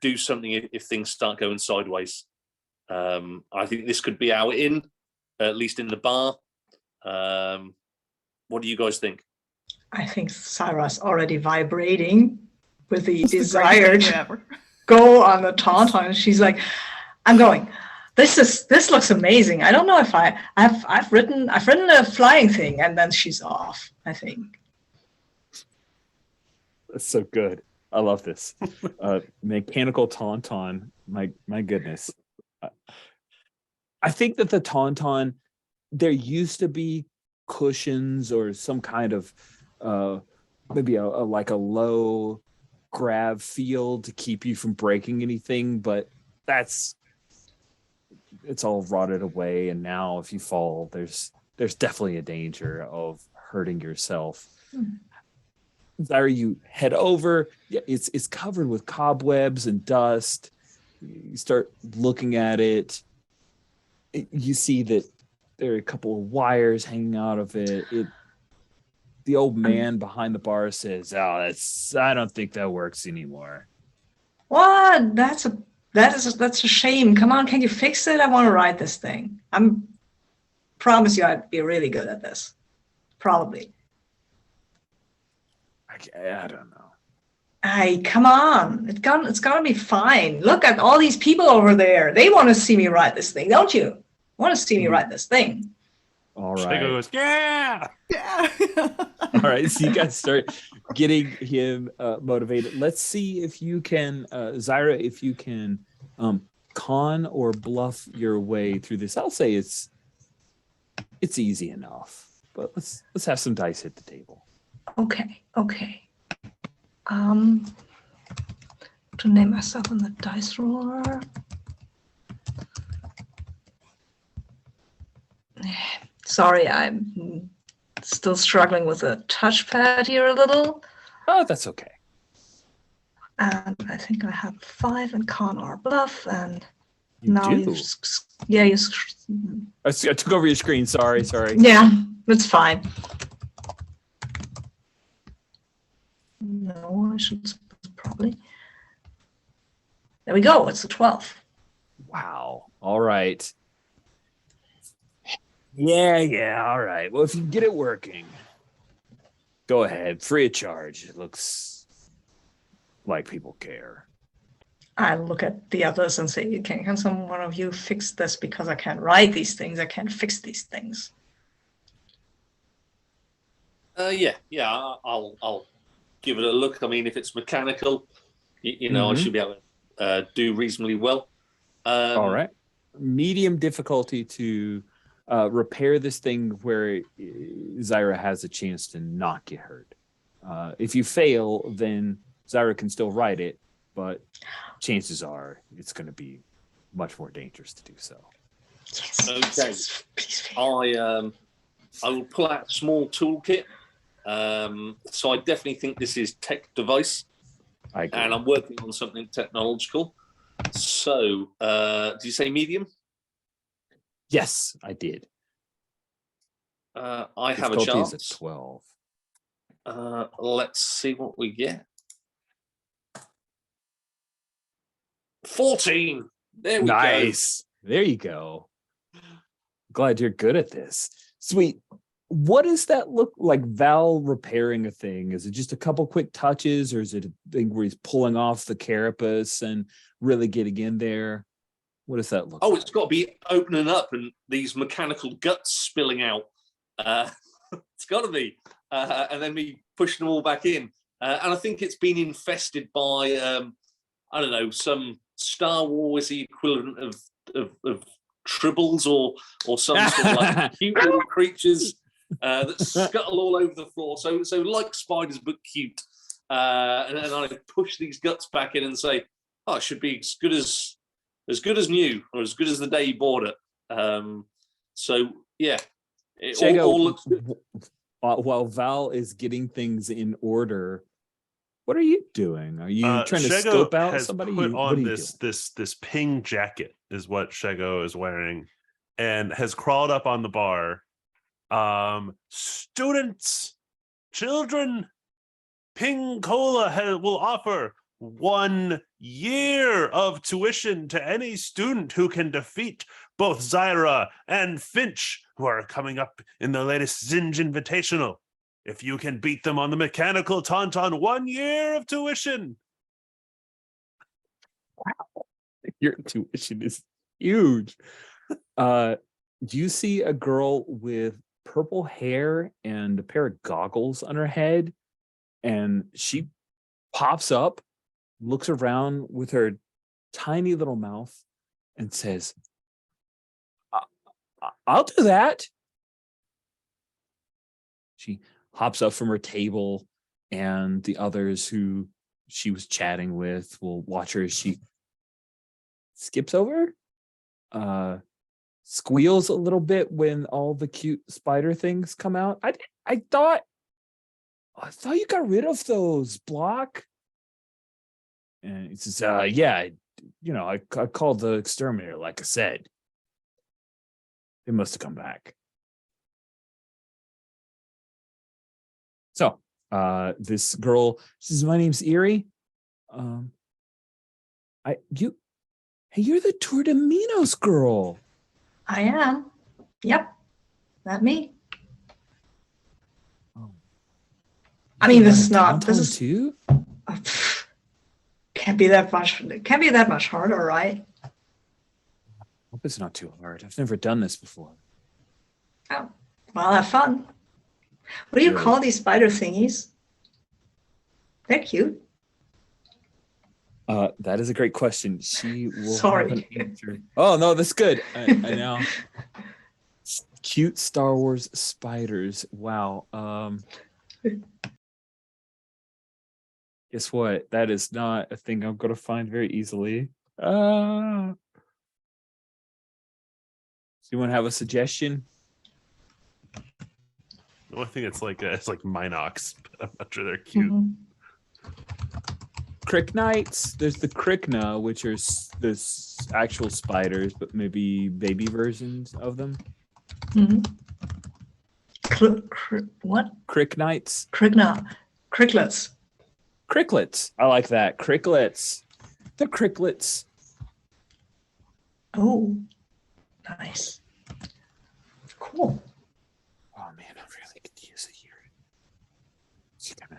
do something if things start going sideways. I think this could be our in, at least in the bar. What do you guys think? I think Sarah's already vibrating with the It's the greatest desire idea to ever. go on the tauntaun. She's like, I'm going. This looks amazing. I don't know if I've written a flying thing, and then she's off, I think. That's so good. I love this. Mechanical tauntaun. My goodness. I think that the tauntaun, there used to be cushions or some kind of maybe a low grab field to keep you from breaking anything, but it's all rotted away, and now if you fall, there's definitely a danger of hurting yourself. There you head over. Yeah, it's covered with cobwebs and dust. You start looking at it. You see that there are a couple of wires hanging out of it. The old man behind the bar says, "Oh, I don't think that works anymore." What? That's a shame. Come on, can you fix it? I want to ride this thing. Promise you I'd be really good at this. Probably. I don't know. Hey, come on. It's gonna be fine. Look at all these people over there. They want to see me ride this thing, don't you? Want to see me ride this thing. All Shego right. goes, yeah. Yeah. All right. So you guys start getting him motivated. Let's see if you can, Zyra, if you can con or bluff your way through this. I'll say it's easy enough, but let's have some dice hit the table. Okay. To name myself on the dice roller. Sorry, I'm still struggling with the touchpad here a little. Oh, that's okay. And I think I have 5 in con or bluff, and You now do. I took over your screen. Sorry. Yeah, it's fine. No, I should probably. There we go. It's a 12. Wow. All right. Yeah. All right. Well, if you can get it working, go ahead. Free of charge. It looks like people care. I look at the others and say, can some one of you fix this, because I can't write these things. I can't fix these things. Yeah. I'll give it a look. I mean, if it's mechanical, I should be able to do reasonably well. All right. Medium difficulty to repair this thing where Zyra has a chance to not get hurt. If you fail, then Zyra can still ride it, but chances are it's going to be much more dangerous to do so. Yes. Okay. Yes, please fail. I will pull out a small toolkit. So I definitely think this is tech device, I agree. and I'm working on something technological. So, did you say medium? Yes, I did. I have a Difficulty is chance. 12. Let's see what we get. 14. There we go. Nice. There you go. Glad you're good at this. Sweet. What does that look like, Val repairing a thing? Is it just a couple quick touches, or is it a thing where he's pulling off the carapace and really getting in there? What does that look Oh, like? it's got to be opening up and these mechanical guts spilling out. It's got to be. And then me pushing them all back in. And I think it's been infested by, I don't know, some Star Wars equivalent of tribbles or some sort of like cute little creatures that scuttle all over the floor. So like spiders, but cute. And I push these guts back in and say, "Oh, it should be as good as new, or as good as the day you bought it." So yeah, it all looks good. While Val is getting things in order, what are you doing? Are you trying to Shego scope out has somebody? put What are on you this ping jacket is what Shego is wearing, and has crawled up on the bar. Students, children, Pincola will offer 1 year of tuition to any student who can defeat both Zyra and Finch, who are coming up in the latest Zsinj Invitational. If you can beat them on the mechanical tauntaun, 1 year of tuition. Your tuition is huge. Do you see a girl with purple hair and a pair of goggles on her head? And she pops up, looks around with her tiny little mouth, and says, I'll do that. She hops up from her table, and the others who she was chatting with will watch her as she skips over, squeals a little bit when all the cute spider things come out. I thought you got rid of those, Block. And he says, yeah, I called the exterminator, like I said. They must have come back. So, this girl says, my name's Erie. Hey, you're the Tour de Minos girl. I am. Yep. That me. Oh. I mean, this Tauntaun is too? Can't be that much harder, right? I hope it's not too hard. I've never done this before. Oh, well, have fun. What do you Really? call these spider thingies? They're cute. That is a great question. She will Sorry. have an answer. Oh no, that's good. I know. Cute Star Wars spiders. Wow. Guess what? That is not a thing I'm going to find very easily. Do you want to have a suggestion? I think it's like Minox, but I'm not sure they're cute. Mhm. Cricknites. There's the Crickna, which are there's actual spiders, but maybe baby versions of them. Mhm. What? Cricknites. Cricklets. Cricklets. I like that. Cricklets. The cricklets. Oh, nice. Cool. Oh man, I really could use it here. Just kind of,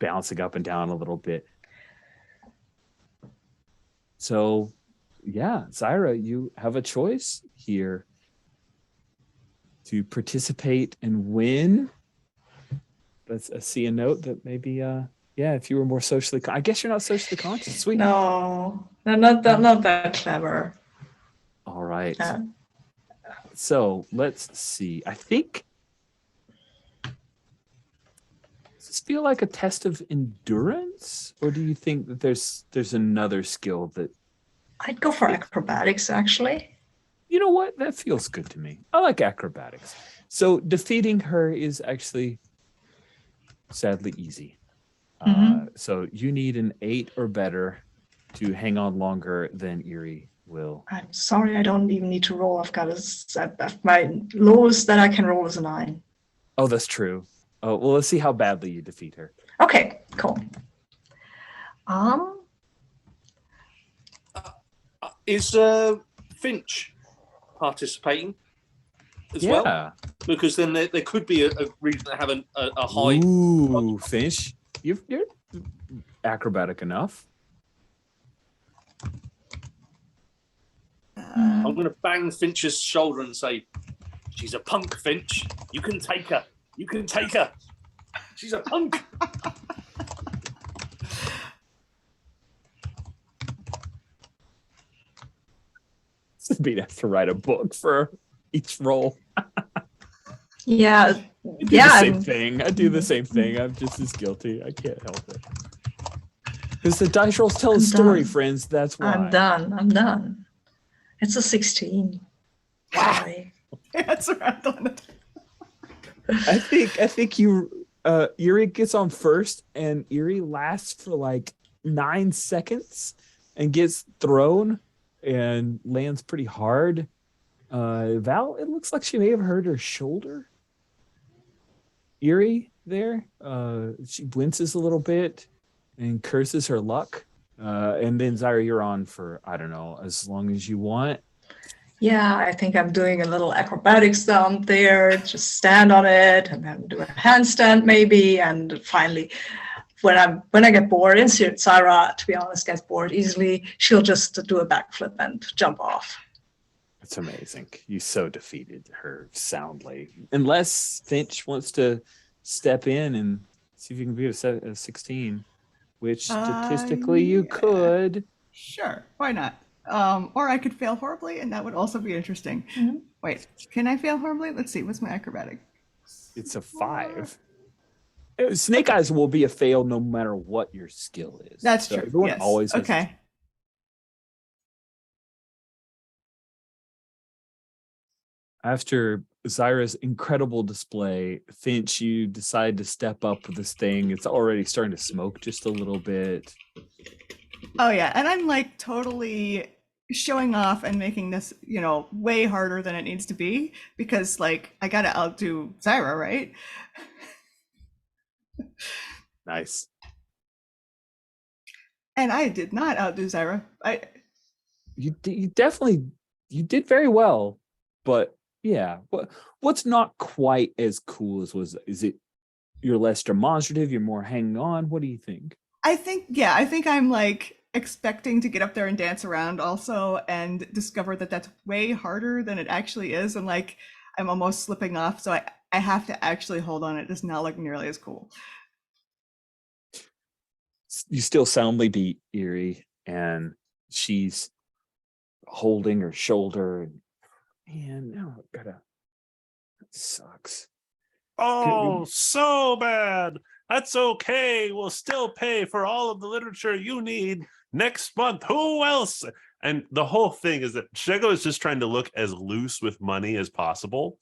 bouncing up and down a little bit. So, yeah, Zyra, you have a choice here to participate and win. That's I see a note that maybe, if you were more socially, I guess you're not socially conscious. Sweet. No, not that clever. All right. Yeah. So let's see. I think. Does this feel like a test of endurance, or do you think that there's another skill that? I'd go for acrobatics, actually. You know what? That feels good to me. I like acrobatics. So defeating her is actually sadly easy. So you need an 8 or better to hang on longer than Erie will. I'm sorry, I don't even need to roll. My lowest that I can roll is a 9. Oh, that's true. Oh, well, let's see how badly you defeat her. Okay, cool. Is Finch participating as well? Because then there could be a reason to have a high. Ooh, Finch, you're acrobatic enough. I'm going to bang Finch's shoulder and say, "She's a punk, Finch. You can take her. You can take her. She's a punk." Beat has to write a book for each role. Yeah, I do the same thing. I do the same thing. I'm just as guilty. I can't help it. Because the dice rolls tell a story, friends. That's why. I'm done. It's a 16. Sorry. That's right on it. I think you Erie gets on first, and Erie lasts for like 9 seconds and gets thrown and lands pretty hard. Val, it looks like she may have hurt her shoulder. Erie, there. She winces a little bit and curses her luck. And then Zyra, you're on for, I don't know, as long as you want. Yeah, I think I'm doing a little acrobatics down there. Just stand on it and then do a handstand maybe. And finally, when I get bored, and Sarah, to be honest, gets bored easily, she'll just do a backflip and jump off. It's amazing. You so defeated her soundly. Unless Finch wants to step in and see if you can beat a 16, which statistically you Yeah. could. Sure, why not? Or I could fail horribly, and that would also be interesting. Mhm. Wait, can I fail horribly? Let's see. What's my acrobatic? It's a 5. Snake Eyes will be a fail no matter what your skill is. That's So true. everyone Yes. always has Okay. After Zyra's incredible display, Finch, you decide to step up with this thing. It's already starting to smoke just a little bit. Oh yeah, and I'm like totally showing off and making this, way harder than it needs to be because like I gotta outdo Zyra, right? Nice. And I did not outdo Zyra. You definitely you did very well, but yeah, what's not quite as cool as is it? You're less demonstrative. You're more hanging on. What do you think? I think I'm like expecting to get up there and dance around also and discover that that's way harder than it actually is, and like I'm almost slipping off, so I have to actually hold on. It does not look nearly as cool. You still soundly beat Eerie, and she's holding her shoulder, and now that sucks. Oh, so bad. That's okay. We'll still pay for all of the literature you need next month. Who else? And the whole thing is that Shego is just trying to look as loose with money as possible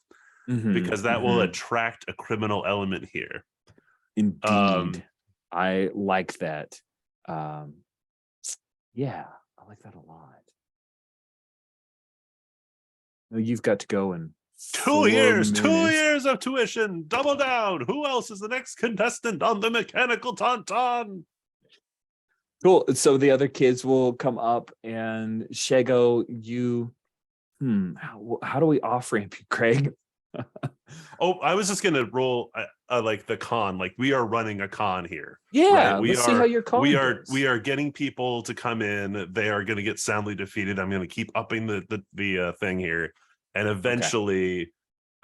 because that will attract a criminal element here. Indeed. I like that. Yeah, I like that a lot. Now you've got to go and 2 years, 2 years of tuition, double down. Who else is the next contestant on the mechanical tauntaun? Cool. So the other kids will come up, and Shego, you, how do we off ramp you, Craig? Oh, I was just gonna roll like the con. Like we are running a con here. Yeah, right? let's see how your con goes. We are getting people to come in. They are going to get soundly defeated. I'm going to keep upping the thing here, and eventually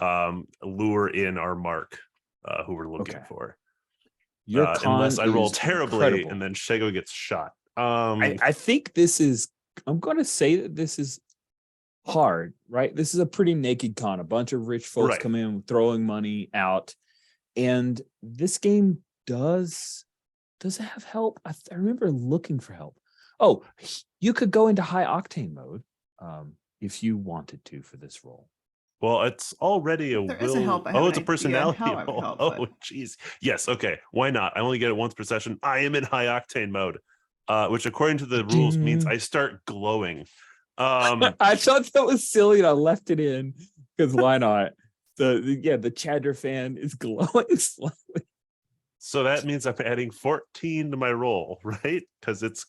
lure in our mark, who we're looking for. Your con unless I roll is terribly incredible. and then Shego gets shot. I think this is. I'm going to say that this is hard, right? This is a pretty naked con. A bunch of rich folks come in throwing money out, and this game does it have help? I remember looking for help. Oh, you could go into high octane mode if you wanted to for this role. Well, it's already a There will. is a help. Oh, it's a personality How roll. help, Oh, jeez. Yes. Okay. Why not? I only get it once per session. I am in high octane mode, which according to the rules means I start glowing. I thought that was silly and I left it in because why not? The Chatter fan is glowing slightly. So that means I'm adding 14 to my roll, right? Because it's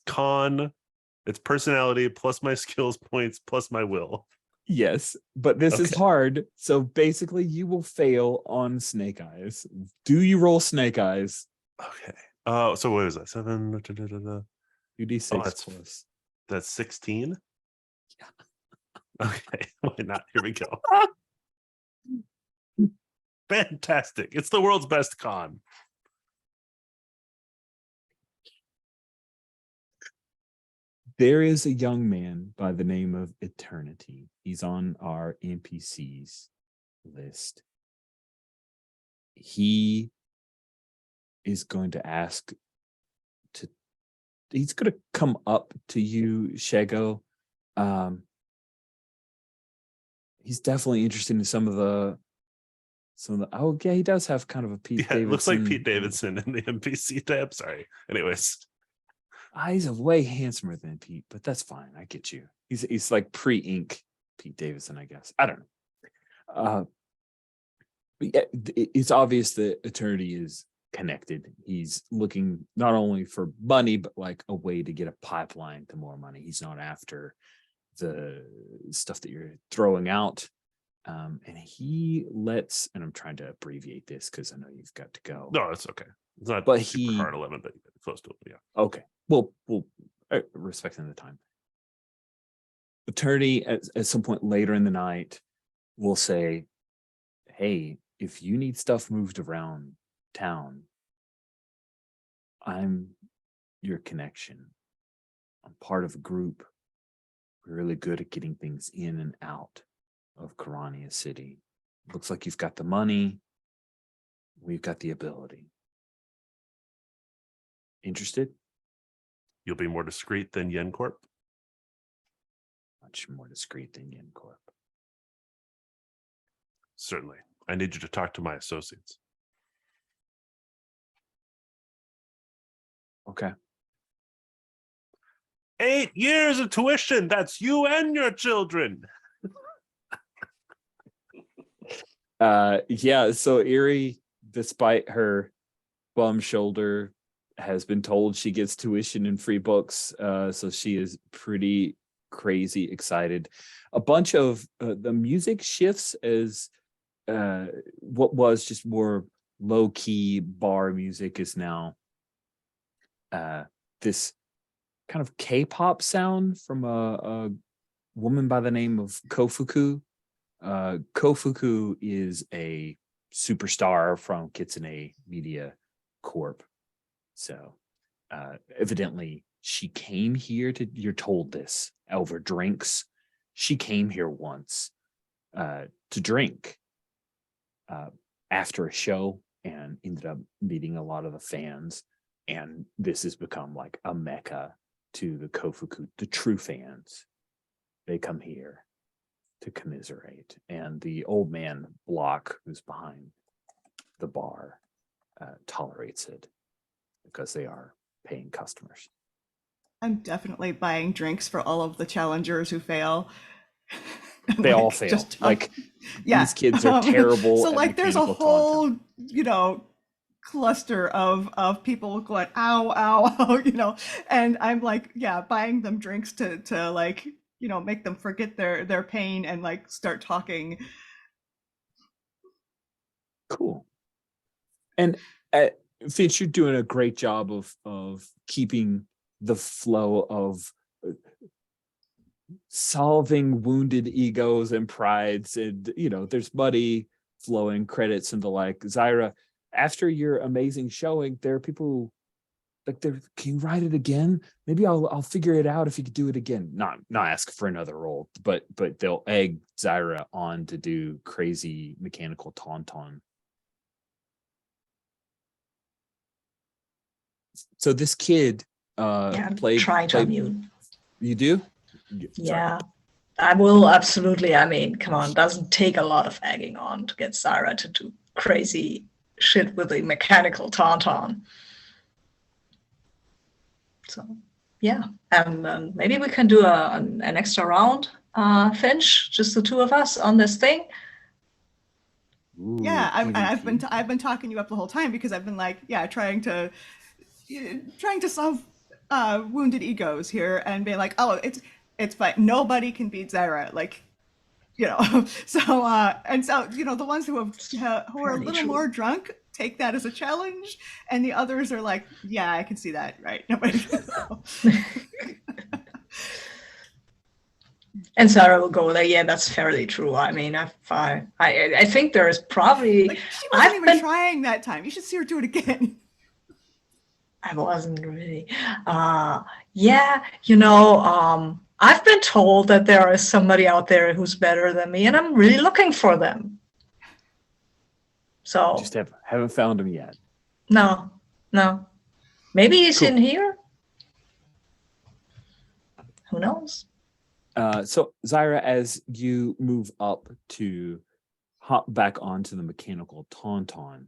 it's personality plus my skills points plus my will. Yes, but this is hard. So basically, you will fail on Snake Eyes. Do you roll Snake Eyes? Okay. So what is that? 7. 2d6 plus. That's 16. Yeah. Okay. Why not? Here we go. Fantastic. It's the world's best con. There is a young man by the name of Eternity. He's on our NPCs list. He is going to he's going to come up to you, Shego. He's definitely interested in some of the oh yeah, he does have kind of a Pete Davidson. It looks like Pete Davidson in the NPC tab. Sorry. Anyways. He's a way handsomer than Pete, but that's fine. I get you. He's like pre-ink Pete Davidson, I guess. I don't know. It's obvious that Eternity is connected. He's looking not only for money, but like a way to get a pipeline to more money. He's not after the stuff that you're throwing out. And he lets, and I'm trying to abbreviate this because I know you've got to go. No, it's okay. It's not But super hard 11, but close to it. Yeah. Okay. Well, respecting the time. Attorney at some point later in the night will say, hey, if you need stuff moved around town, I'm your connection. I'm part of a group. We're really good at getting things in and out of Karania City. Looks like you've got the money. We've got the ability. Interested? You'll be more discreet than Yen Corp. Much more discreet than Yen Corp. Certainly. I need you to talk to my associates. Okay. 8 years of tuition. That's you and your children. Yeah, so Erie, despite her bum shoulder, has been told she gets tuition and free books. So she is pretty crazy excited. A bunch of the music shifts as what was just more low-key bar music is now this kind of K-pop sound from a woman by the name of Kofuku. Kofuku is a superstar from Kitsune Media Corp. So evidently she came here you're told this over drinks. She came here once to drink after a show and ended up meeting a lot of the fans. And this has become like a mecca to the Kofuku, the true fans. They come here to commiserate. And the old man block who's behind the bar tolerates it because they are paying customers. I'm definitely buying drinks for all of the challengers who fail. They all fail. Like, these kids are terrible. So at like there's a mechanical whole, taunting. cluster of people going, ow, ow, ow, and I'm like, yeah, buying them drinks to like, make them forget their pain and like start talking. Cool. And Finch, you're doing a great job of keeping the flow of solving wounded egos and prides, and there's money flowing, credits and the like. Zyra, after your amazing showing, there are people who like, can you write it again? Maybe I'll figure it out if you could do it again. Not ask for another role, but they'll egg Zyra on to do crazy mechanical tauntaun. So this kid I'm played trying to unmute. You do? Yeah, I will absolutely. I mean, come on, doesn't take a lot of egging on to get Zyra to do crazy shit with the mechanical tauntaun. So yeah, and maybe we can do an extra round, Finch, just the two of us on this thing. Ooh, Yeah, I've PvP. been talking you up the whole time because I've been like, yeah, trying to solve wounded egos here and being like, oh, it's fine. Nobody can beat Zyra, like, so and so the ones who are a little more drunk take that as a challenge, and the others are like, yeah, I can see that, right? Nobody. And Sarah will go there. Yeah, that's fairly true. I mean, I think there is probably. Like, she wasn't even trying that time. You should see her do it again. I wasn't really. Yeah, I've been told that there is somebody out there who's better than me, and I'm really looking for them. So Just haven't found him yet. No. Maybe he's Cool. in here. Who knows? So Zyra, as you move up to hop back onto the mechanical tauntaun,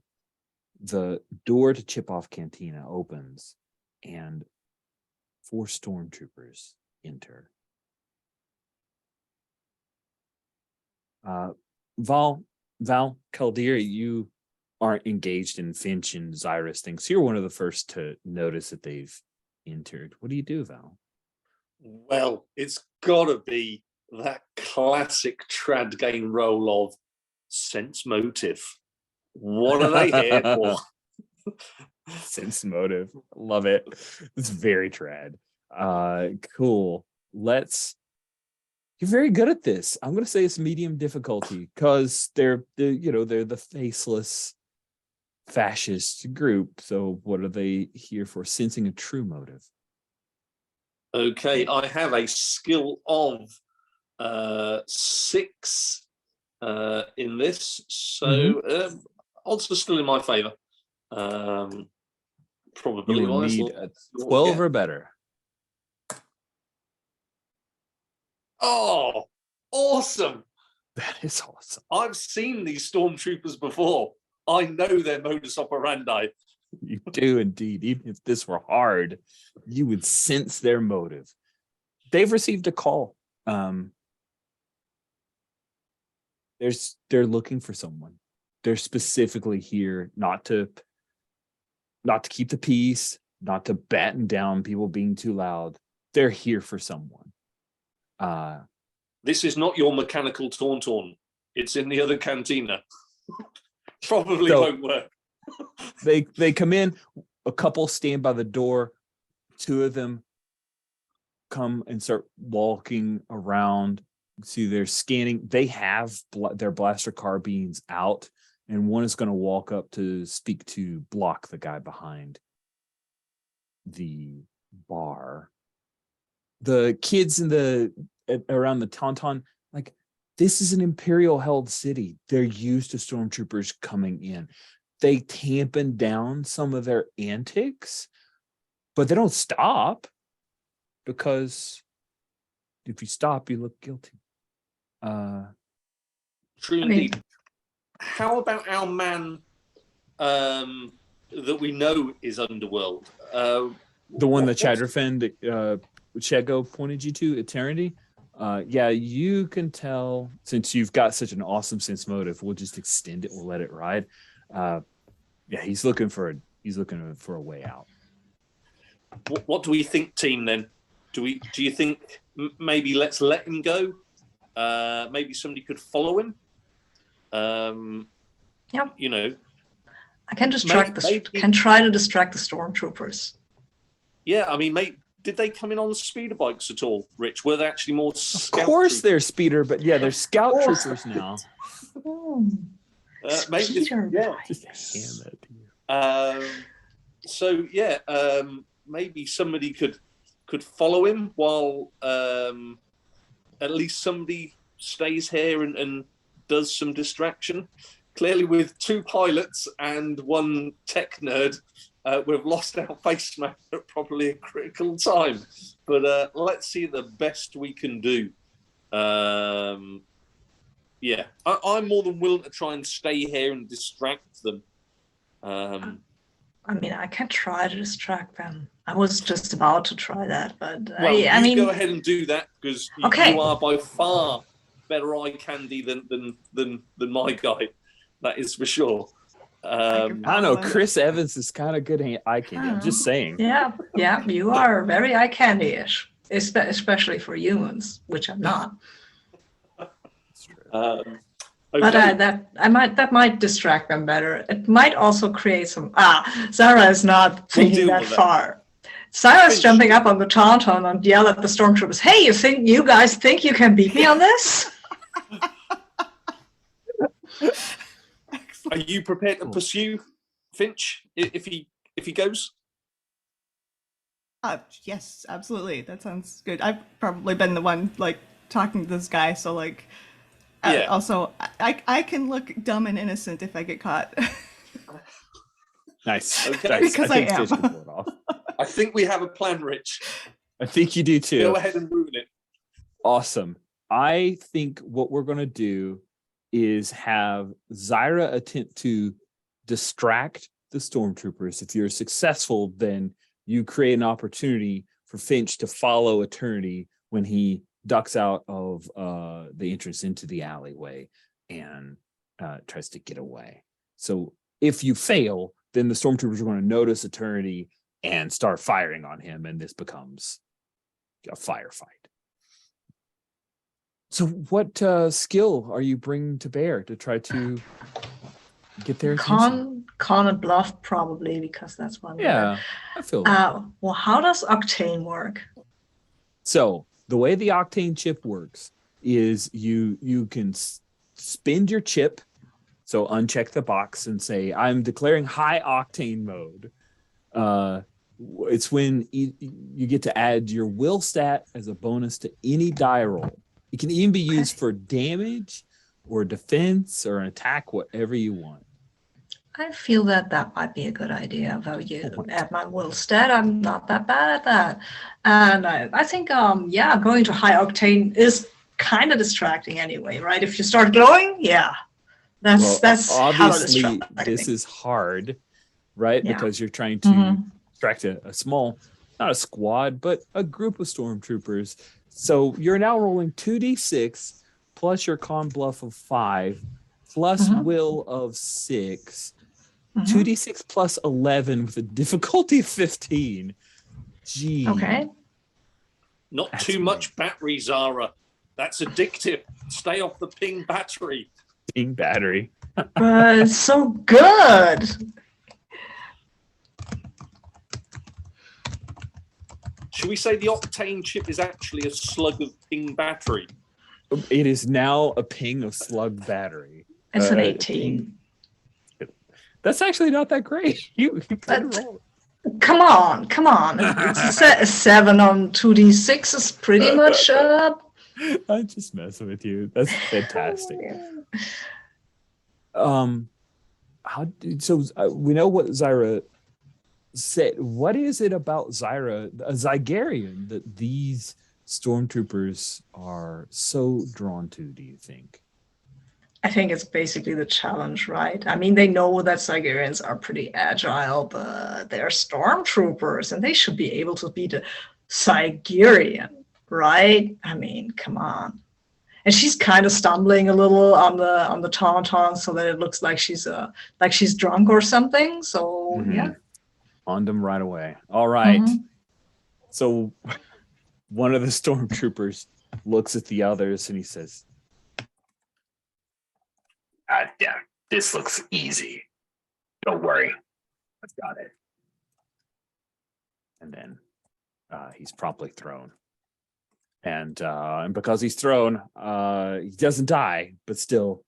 the door to Chip Off Cantina opens and 4 stormtroopers enter. Val, Val, Caldera, you aren't engaged in Finch and Zyrus things. So you're one of the first to notice that they've entered. What do you do, Val? Well, it's got to be that classic trad game role of sense motive. What are they here for? Sense motive. Love it. It's very trad. Cool. You're very good at this. I'm gonna say it's medium difficulty because they're the faceless fascist group. So what are they here for? Sensing a true motive. Okay, I have a skill of 6 in this, so odds are still in my favour. You Probability will wise, need a 12 or better. Oh, awesome! That is awesome. I've seen these stormtroopers before. I know their modus operandi. You do indeed. Even if this were hard, you would sense their motive. They've received a call. They're looking for someone. They're specifically here not to keep the peace, not to batten down people being too loud. They're here for someone. This is not your mechanical tauntaun. It's in the other cantina. Probably won't work. They come in, a couple stand by the door, 2 of them come and start walking around. See, they're scanning. They have their blaster carbines out, and one is going to walk up to speak to block the guy behind the bar. The kids around the Tauntaun, like, this is an imperial held city. They're used to stormtroopers coming in. They tampen down some of their antics, but they don't stop, because if you stop, you look guilty. True indeed. How about our man that we know is Underworld? The one that Chadderfen, Chego pointed you to, Eternity. Yeah, you can tell, since you've got such an awesome sense motive, we'll just extend it. We'll let it ride. Yeah, he's looking for a way out. What do we think, team? Then do you think maybe let's let him go? Maybe somebody could follow him. Yeah. You know, I can can try to distract the stormtroopers. Yeah, I mean, did they come in on speeder bikes at all, Rich? Were they actually more Of course they're speeder, but yeah, they're scout troopers now. Maybe Just hand that to you. So yeah, maybe somebody could follow him while at least somebody stays here and does some distraction. Clearly, with 2 pilots and 1 tech nerd, we've lost our face man at probably a critical time. But let's see the best we can do. Yeah, I'm more than willing to try and stay here and distract them. I mean, I can try to distract them. I was just about to try that, but I mean, go ahead and do that, because you are by far better eye candy than my guy. That is for sure. I don't know. Chris Evans is kind of good eye candy. I'm just saying. Yeah, you are very eye candy-ish, especially for humans, which I'm not. Okay. But that might distract them better. It might also create some. Zara is not thinking that far. Zara's jumping up on the Tauntaun and yell at the stormtroopers, "Hey, you guys think you can beat me on this?" Are you prepared to pursue Finch if he goes? Yes, absolutely. That sounds good. I've probably been the one like talking to this guy, so like. Yeah. Also, I can look dumb and innocent if I get caught. Nice. Okay. Nice. Because I am. I think we have a plan, Rich. I think you do too. Go ahead and ruin it. Awesome. I think what we're going to do is have Zyra attempt to distract the stormtroopers. If you're successful, then you create an opportunity for Finch to follow Eternity when he ducks out of the entrance into the alleyway, and tries to get away. So if you fail, then the stormtroopers are going to notice Eternity and start firing on him, and this becomes a firefight. So what skill are you bringing to bear to try to get their attention? Con and bluff, probably, because that's one. Yeah, I feel that. Well, how does Octane work? So the way the Octane chip works is you can spend your chip. So uncheck the box and say, I'm declaring high octane mode. It's when you get to add your will stat as a bonus to any die roll. It can even be used for damage or defense or an attack, whatever you want. I feel that might be a good idea. Though you add my will stat, I'm not that bad at that. And I think, going to high octane is kind of distracting anyway, right? If you start glowing, that's obviously this is hard, right? Yeah. Because you're trying to distract a small, not a squad, but a group of stormtroopers. So you're now rolling 2d6 plus your con bluff of 5 plus will of 6, 2d6 plus 11 with a difficulty of 15. Gee. Okay. Not That's too much battery, Zara. That's addictive. Stay off the ping battery. Ping battery. But it's so good. Should we say the octane chip is actually a slug of ping battery? It is now a ping of slug battery. It's an 18. That's actually not that great. You can roll. Come on. It's a 7 on 2d6 is pretty much I'm just messing with you. That's fantastic. We know what Zyra said. What is it about Zyra, a Zygarian, that these stormtroopers are so drawn to, do you think? I think it's basically the challenge, right? I mean, they know that Zygarians are pretty agile, but they're stormtroopers and they should be able to beat a Zygarian, right? I mean, come on. And she's kind of stumbling a little on the tauntaun so that it looks like she's drunk or something. So yeah. On them right away. All right. So one of the stormtroopers looks at the others and he says, yeah, this looks easy. Don't worry. I've got it. And then he's promptly thrown. And because he's thrown, he doesn't die, but still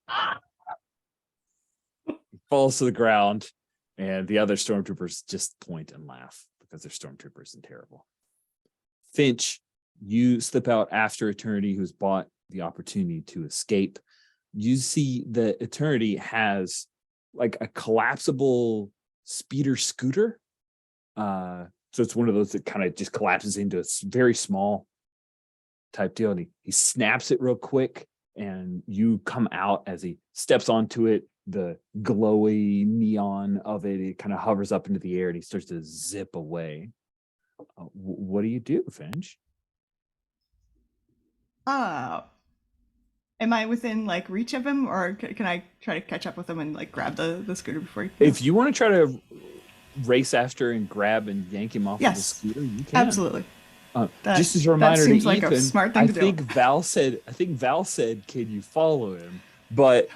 he falls to the ground. And the other stormtroopers just point and laugh because they're stormtroopers and terrible. Finch, you slip out after Eternity, who's bought the opportunity to escape. You see that Eternity has like a collapsible speeder scooter. So it's one of those that kind of just collapses into a very small type deal. And he snaps it real quick, and you come out as he steps onto it. The glowy neon of it kind of hovers up into the air, and he starts to zip away. What do you do, Finch? Am I within like reach of him, or can I try to catch up with him and like grab the scooter before he? If you want to try to race after and grab and yank him off of the scooter, you can. Absolutely. Just as a reminder to Ethan, like a smart thing to do. I think Val said, "Can you follow him?" But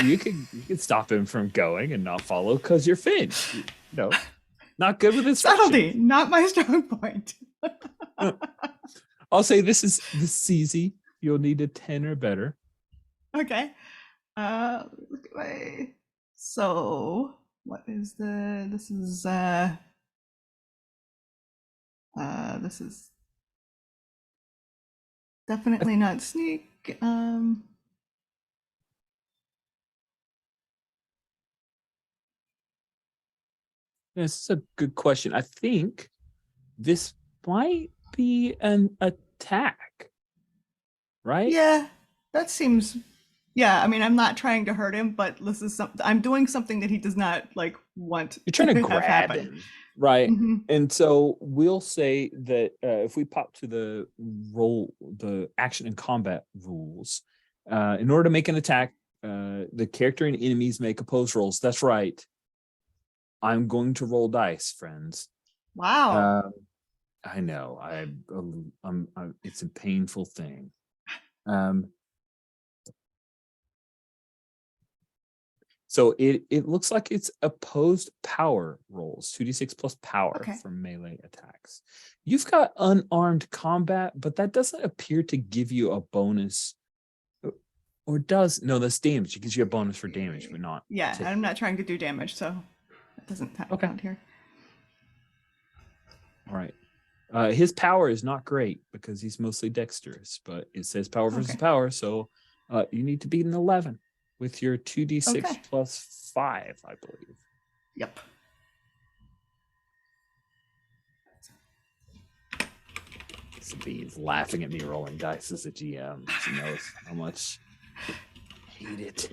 you can stop him from going and not follow because you're Finch. No, not good with his subtlety. Not my strong point. I'll say this is easy. You'll need a 10 or better. Okay. Look away. So what is this is definitely not sneak. This is a good question. I think this might be an attack, right? Yeah, that seems. Yeah, I mean, I'm not trying to hurt him, but this is something I'm doing something that he does not like want. You're trying to grab him, right? Mm-hmm. And so we'll say that if we pop to the action and combat rules, in order to make an attack, The character and enemies make opposed rolls. That's right. I'm going to roll dice, friends. Wow. I know. It's a painful thing. So it looks like it's opposed power rolls, 2d6 plus power Okay. from melee attacks. You've got unarmed combat, but that doesn't appear to give you a bonus. Or does? No, that's damage. It gives you a bonus for damage, but not. Yeah, to I'm hit. not trying to do damage, so that doesn't Okay. count here. All right. His power is not great because he's mostly dexterous, but it says power versus Okay. power. So you need to beat an 11 with your 2d6 Okay. plus 5, I believe. Yep. Sabine's laughing at me rolling dice as a GM. She knows how much I hate it.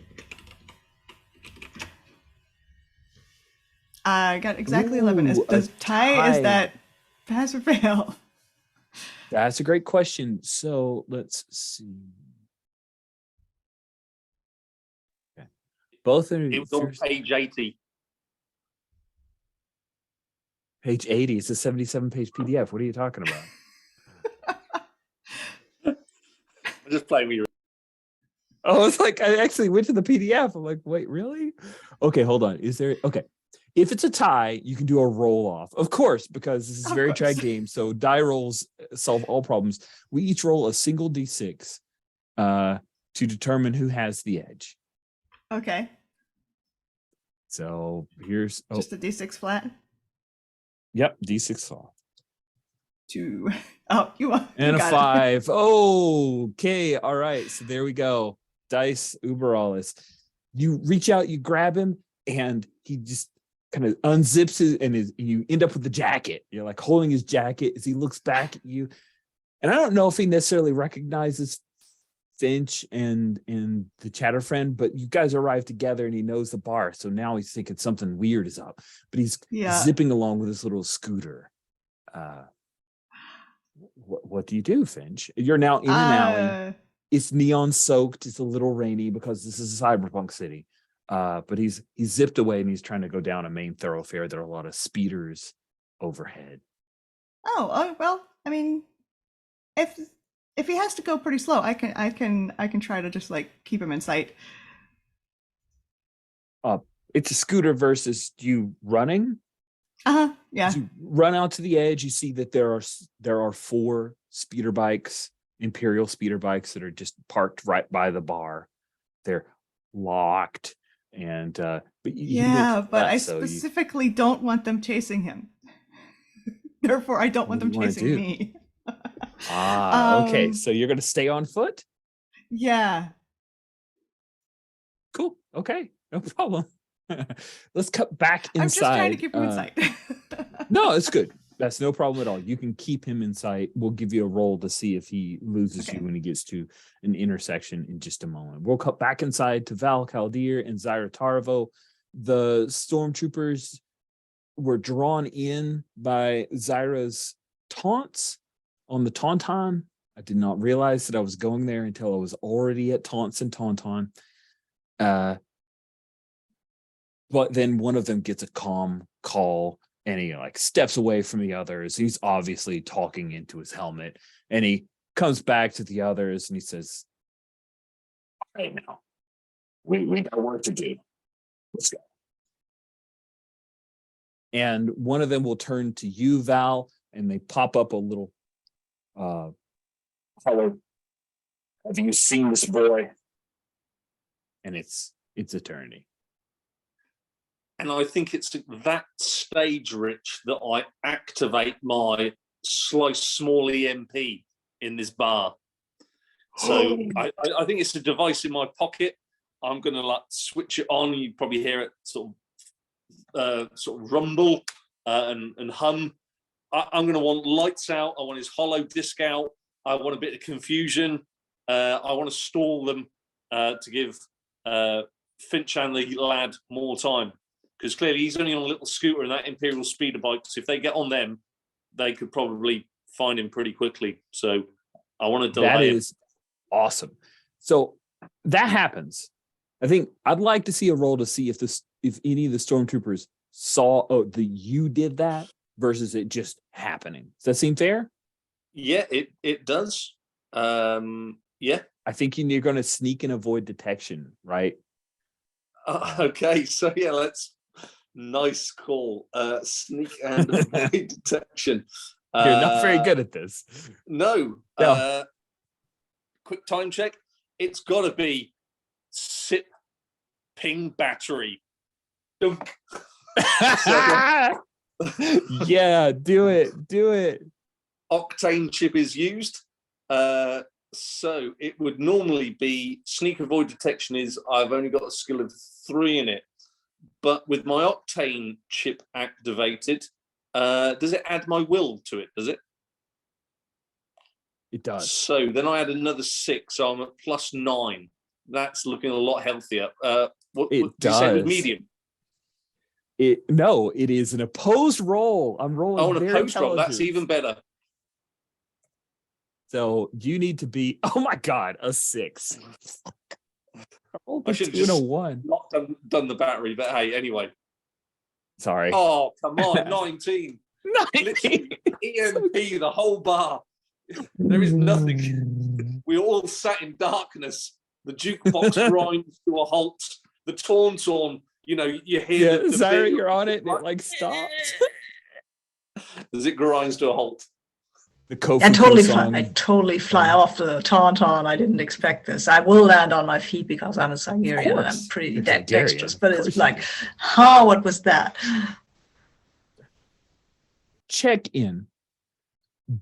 I got exactly 11. Ooh, Does a tie, tie. is that pass or fail? That's a great question. So let's see. Okay. Both are It was on page 80. page 80. It's a 77-page PDF. What are you talking about? I'm just playing with you. Oh, it's like I actually went to the PDF. I'm like, wait, really? Okay, hold on. Is there okay? If it's a tie, you can do a roll off, of course, because this is a Of very course. tried game. So die rolls solve all problems. We each roll a single d6 to determine who has the edge. Okay. So here's Just a d6 flat. yep, d6 fall. 2. Oh, you And you a got 5. Oh, okay. All right. So there we go. Dice uber alles. You reach out, you grab him, and he just kind of unzips it, and you end up with the jacket. You're like holding his jacket as he looks back at you. And I don't know if he necessarily recognizes Finch and the chatter friend, but you guys arrive together and he knows the bar. So now he's thinking something weird is up. But he's Yeah. zipping along with his little scooter. What do you do, Finch? You're now in an alley. It's neon soaked. It's a little rainy because this is a cyberpunk city. But he's zipped away and he's trying to go down a main thoroughfare. There are a lot of speeders overhead. Oh, well, I mean, if he has to go pretty slow, I can try to just like keep him in sight. It's a scooter versus you running. Yeah. As you run out to the edge, you see that there are 4 speeder bikes, imperial speeder bikes that are just parked right by the bar. They're locked, and but But I so specifically don't want them chasing him. Therefore, I don't want What them do you wanna chasing do? me. Okay. So you're gonna stay on foot? Yeah. Cool. Okay, no problem. Let's cut back inside. I'm just trying to keep him in sight. No, it's good. That's no problem at all. You can keep him in sight. We'll give you a roll to see if he loses Okay. you when he gets to an intersection in just a moment. We'll cut back inside to Val Caldir and Zyra Tarvo. The stormtroopers were drawn in by Zyra's taunts on the Tauntaun. I did not realize that I was going there until I was already at taunts and Tauntaun. But then one of them gets a calm call and he like steps away from the others. He's obviously talking into his helmet, and he comes back to the others and he says, "All right, now we got work to do. Let's go." And one of them will turn to you, Val, and they pop up a little hello. Have you seen this boy? And it's Eternity. And I think it's at that stage, Rich, that I activate my slice small EMP in this bar. So I think it's a device in my pocket. I'm going to like switch it on. You probably hear it sort of rumble and hum. I'm going to want lights out. I want his hollow disc out. I want a bit of confusion. I want to stall them to give Finch and the lad more time. Because clearly he's only on a little scooter and that Imperial speeder bike. So if they get on them, they could probably find him pretty quickly. So I want to delay That him. is awesome. So that happens. I think I'd like to see a roll to see if any of the stormtroopers saw you did that versus it just happening. Does that seem fair? Yeah, it does. Yeah. I think you're going to sneak and avoid detection, right? Okay, so yeah, nice call. Sneak and avoid detection. You're not very good at this. No. No. Quick time check. It's got to be SIP ping battery. Dunk. Yeah, do it. Octane chip is used. So it would normally be sneak avoid detection is I've only got a skill of 3 in it. But with my octane chip activated, does it add my will to it? Does it? It does. So then I add another 6, so I'm at +9. That's looking a lot healthier. What It did you say it was does. medium? No, it is an opposed roll. I'm rolling. Oh, an very opposed roll. That's intelligent. even better. So you need to be. Oh my god, a 6. I should have just just a 1. not done the battery, but hey, anyway. Sorry. Oh, come on, 19. 19. Literally, EMP, the whole bar. There is nothing. We all sat in darkness. The jukebox grinds to a halt. The Tauntaun, you hear the Sarah, bit- you're on it. And it stops. As it grinds to a halt. The Kofu I song. totally fly off the tauntaun. I didn't expect this. I will land on my feet because I'm a Siberian and I'm course. pretty You're Siberian. dexterous. But Of course it's you like, do. what was that? Check in.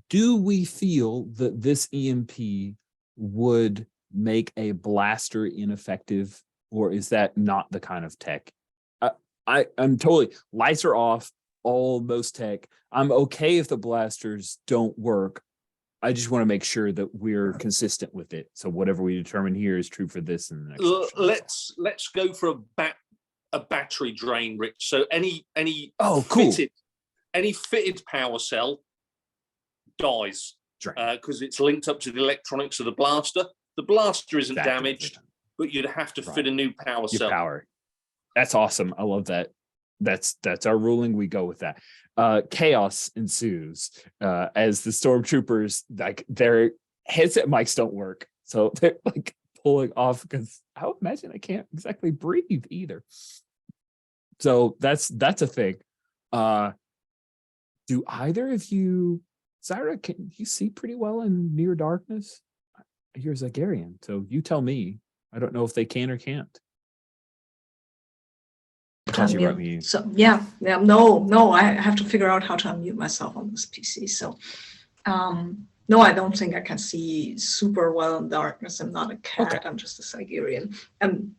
Do we feel that this EMP would make a blaster ineffective, or is that not the kind of tech? I'm totally lights are off. Most tech. I'm okay if the blasters don't work. I just want to make sure that we're consistent with it. So whatever we determine here is true for this and the next. Let's go for a battery drain, Rich. So any cool. fitted power cell dies Drain. because it's linked up to the electronics of the blaster. The blaster isn't Exactly. damaged, but you'd have to Right. fit a new power Your cell. power. That's awesome. I love that. That's our ruling. We go with that. Chaos ensues as the stormtroopers, like, their headset mics don't work, so they're like pulling off because I would imagine they can't exactly breathe either. So that's a thing. Do either of you, Zyra, can you see pretty well in near darkness? You're Zagarian, so you tell me. I don't know if they can or can't. Because you wrote me. So no, I have to figure out how to unmute myself on this PC. So no, I don't think I can see super well in darkness. I'm not a cat. Okay. I'm just a Siberian. And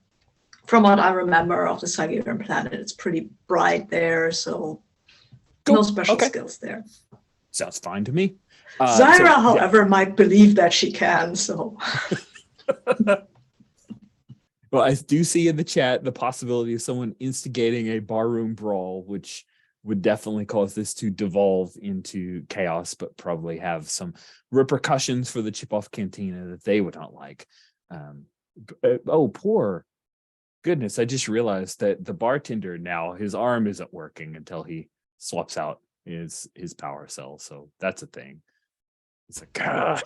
from what I remember of the Siberian planet, it's pretty bright there. So Cool. no special Okay. skills there. Sounds fine to me. Zyra, however, might believe that she can. So well, I do see in the chat the possibility of someone instigating a barroom brawl, which would definitely cause this to devolve into chaos, but probably have some repercussions for the chip-off cantina that they would not like. Poor goodness. I just realized that the bartender now, his arm isn't working until he swaps out his power cell. So that's a thing. It's like,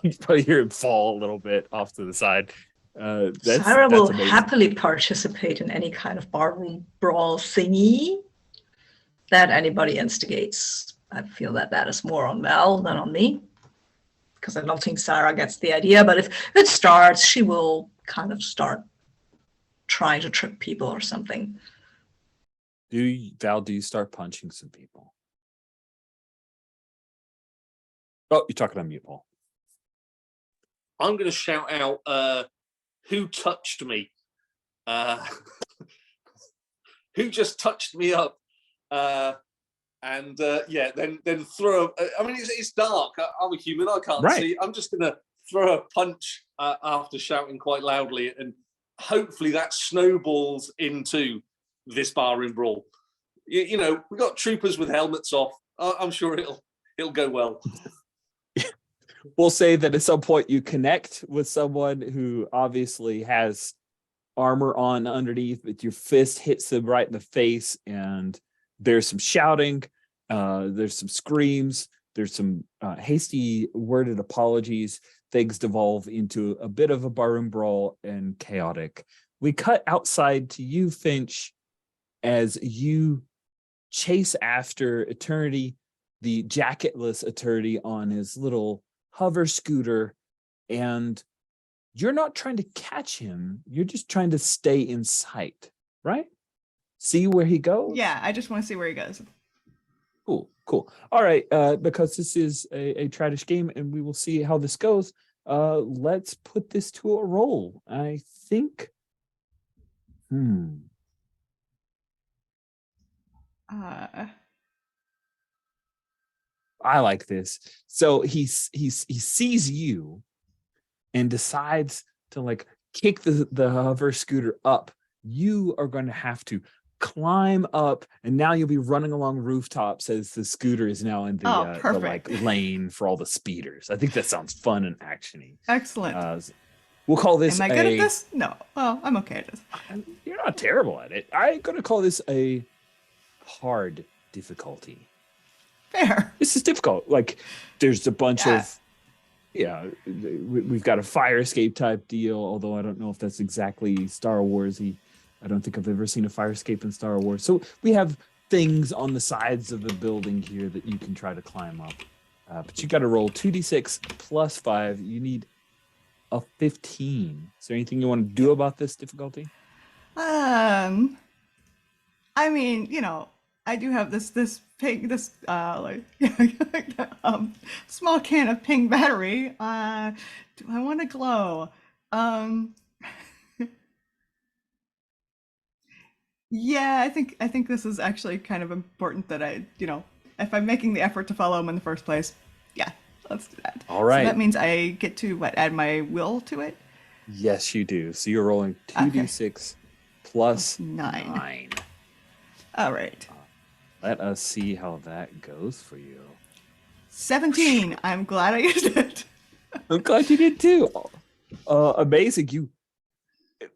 you probably hear him fall a little bit off to the side. Zyra will amazing. happily participate in any kind of barroom brawl thingy that anybody instigates. I feel that is more on Val than on me, because I don't think Zyra gets the idea. But if it starts, she will kind of start trying to trick people or something. Val, do you start punching some people? Oh, you're talking on mute, Paul. I'm going to shout out, who touched me? Who just touched me up? Then throw. I mean, it's dark. I'm a human. I can't see. I'm just going to throw a punch after shouting quite loudly, and hopefully that snowballs into this barroom brawl. We've got troopers with helmets off. I'm sure it'll go well. We'll say that at some point you connect with someone who obviously has armor on underneath, but your fist hits them right in the face, and there's some shouting, there's some screams, there's some hasty worded apologies. Things devolve into a bit of a barroom brawl and chaotic. We cut outside to you, Finch, as you chase after Eternity, the jacketless Eternity, on his little hover scooter, and you're not trying to catch him. You're just trying to stay in sight, right? See where he goes? Yeah, I just want to see where he goes. Cool. All right, because this is a tradish game and we will see how this goes, let's put this to a roll. I think, I like this. So he sees you and decides to like kick the hover scooter up. You are going to have to climb up, and now you'll be running along rooftops as the scooter is now in the like lane for all the speeders. I think that sounds fun and actiony. Excellent. We'll call this. Am I good at this? No. Well, I'm okay at this. You're not terrible at it. I'm going to call this a hard difficulty. Fair. This is difficult. Like, there's a bunch of, we've got a fire escape type deal, although I don't know if that's exactly Star Wars-y. I don't think I've ever seen a fire escape in Star Wars. So we have things on the sides of the building here that you can try to climb up. But you got to roll 2d6 plus 5. You need a 15. Is there anything you want to do about this difficulty? I mean, you know, I do have this small can of ping battery. Do I want to glow? Yeah, I think this is actually kind of important that I, you know, if I'm making the effort to follow him in the first place, yeah, let's do that. All right. So that means I get to add my will to it? Yes, you do. So you're rolling 2d6 plus 9. All right. Let us see how that goes for you. 17. I'm glad I used it. I'm glad you did too. Amazing. You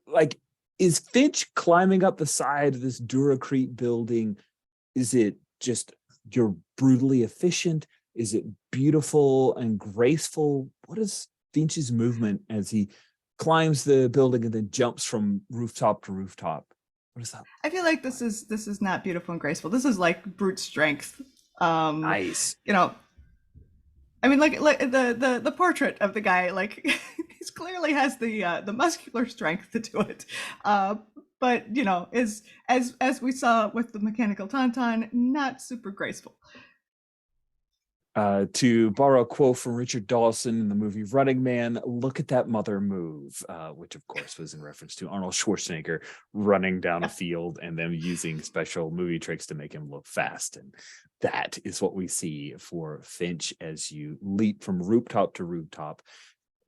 like, is Finch climbing up the side of this Duracrete building? Is it just you're brutally efficient? Is it beautiful and graceful? What is Finch's movement as he climbs the building and then jumps from rooftop to rooftop? What is that? I feel like this is not beautiful and graceful. This is like brute strength. Nice. You know, I mean, like the portrait of the guy, like he clearly has the muscular strength to do it. But you know, is as we saw with the mechanical tauntaun, not super graceful. To borrow a quote from Richard Dawson in the movie Running Man, look at that mother move, which of course was in reference to Arnold Schwarzenegger running down a field and then using special movie tricks to make him look fast. And that is what we see for Finch as you leap from rooftop to rooftop,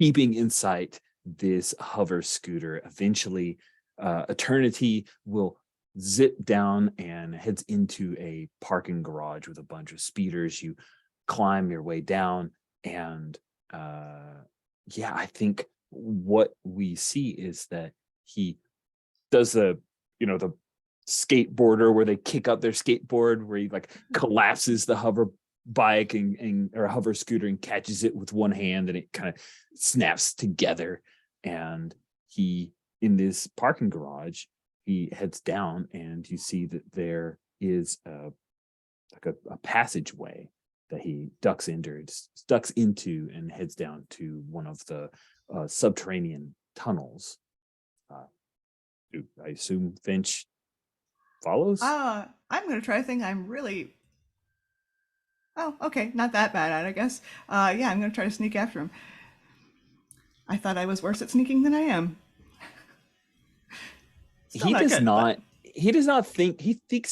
keeping in sight this hover scooter. Eventually, Eternity will zip down and heads into a parking garage with a bunch of speeders. You climb your way down, and I think what we see is that he does the skateboarder where they kick up their skateboard, where he like collapses the hover bike or hover scooter and catches it with one hand, and it kind of snaps together. And he, in this parking garage, he heads down, and you see that there is a passageway that he ducks into and heads down to one of the subterranean tunnels. I assume Finch follows? I'm going to try a thing I'm really... Oh, okay, not that bad at it, I guess. I'm going to try to sneak after him. I thought I was worse at sneaking than I am. He thinks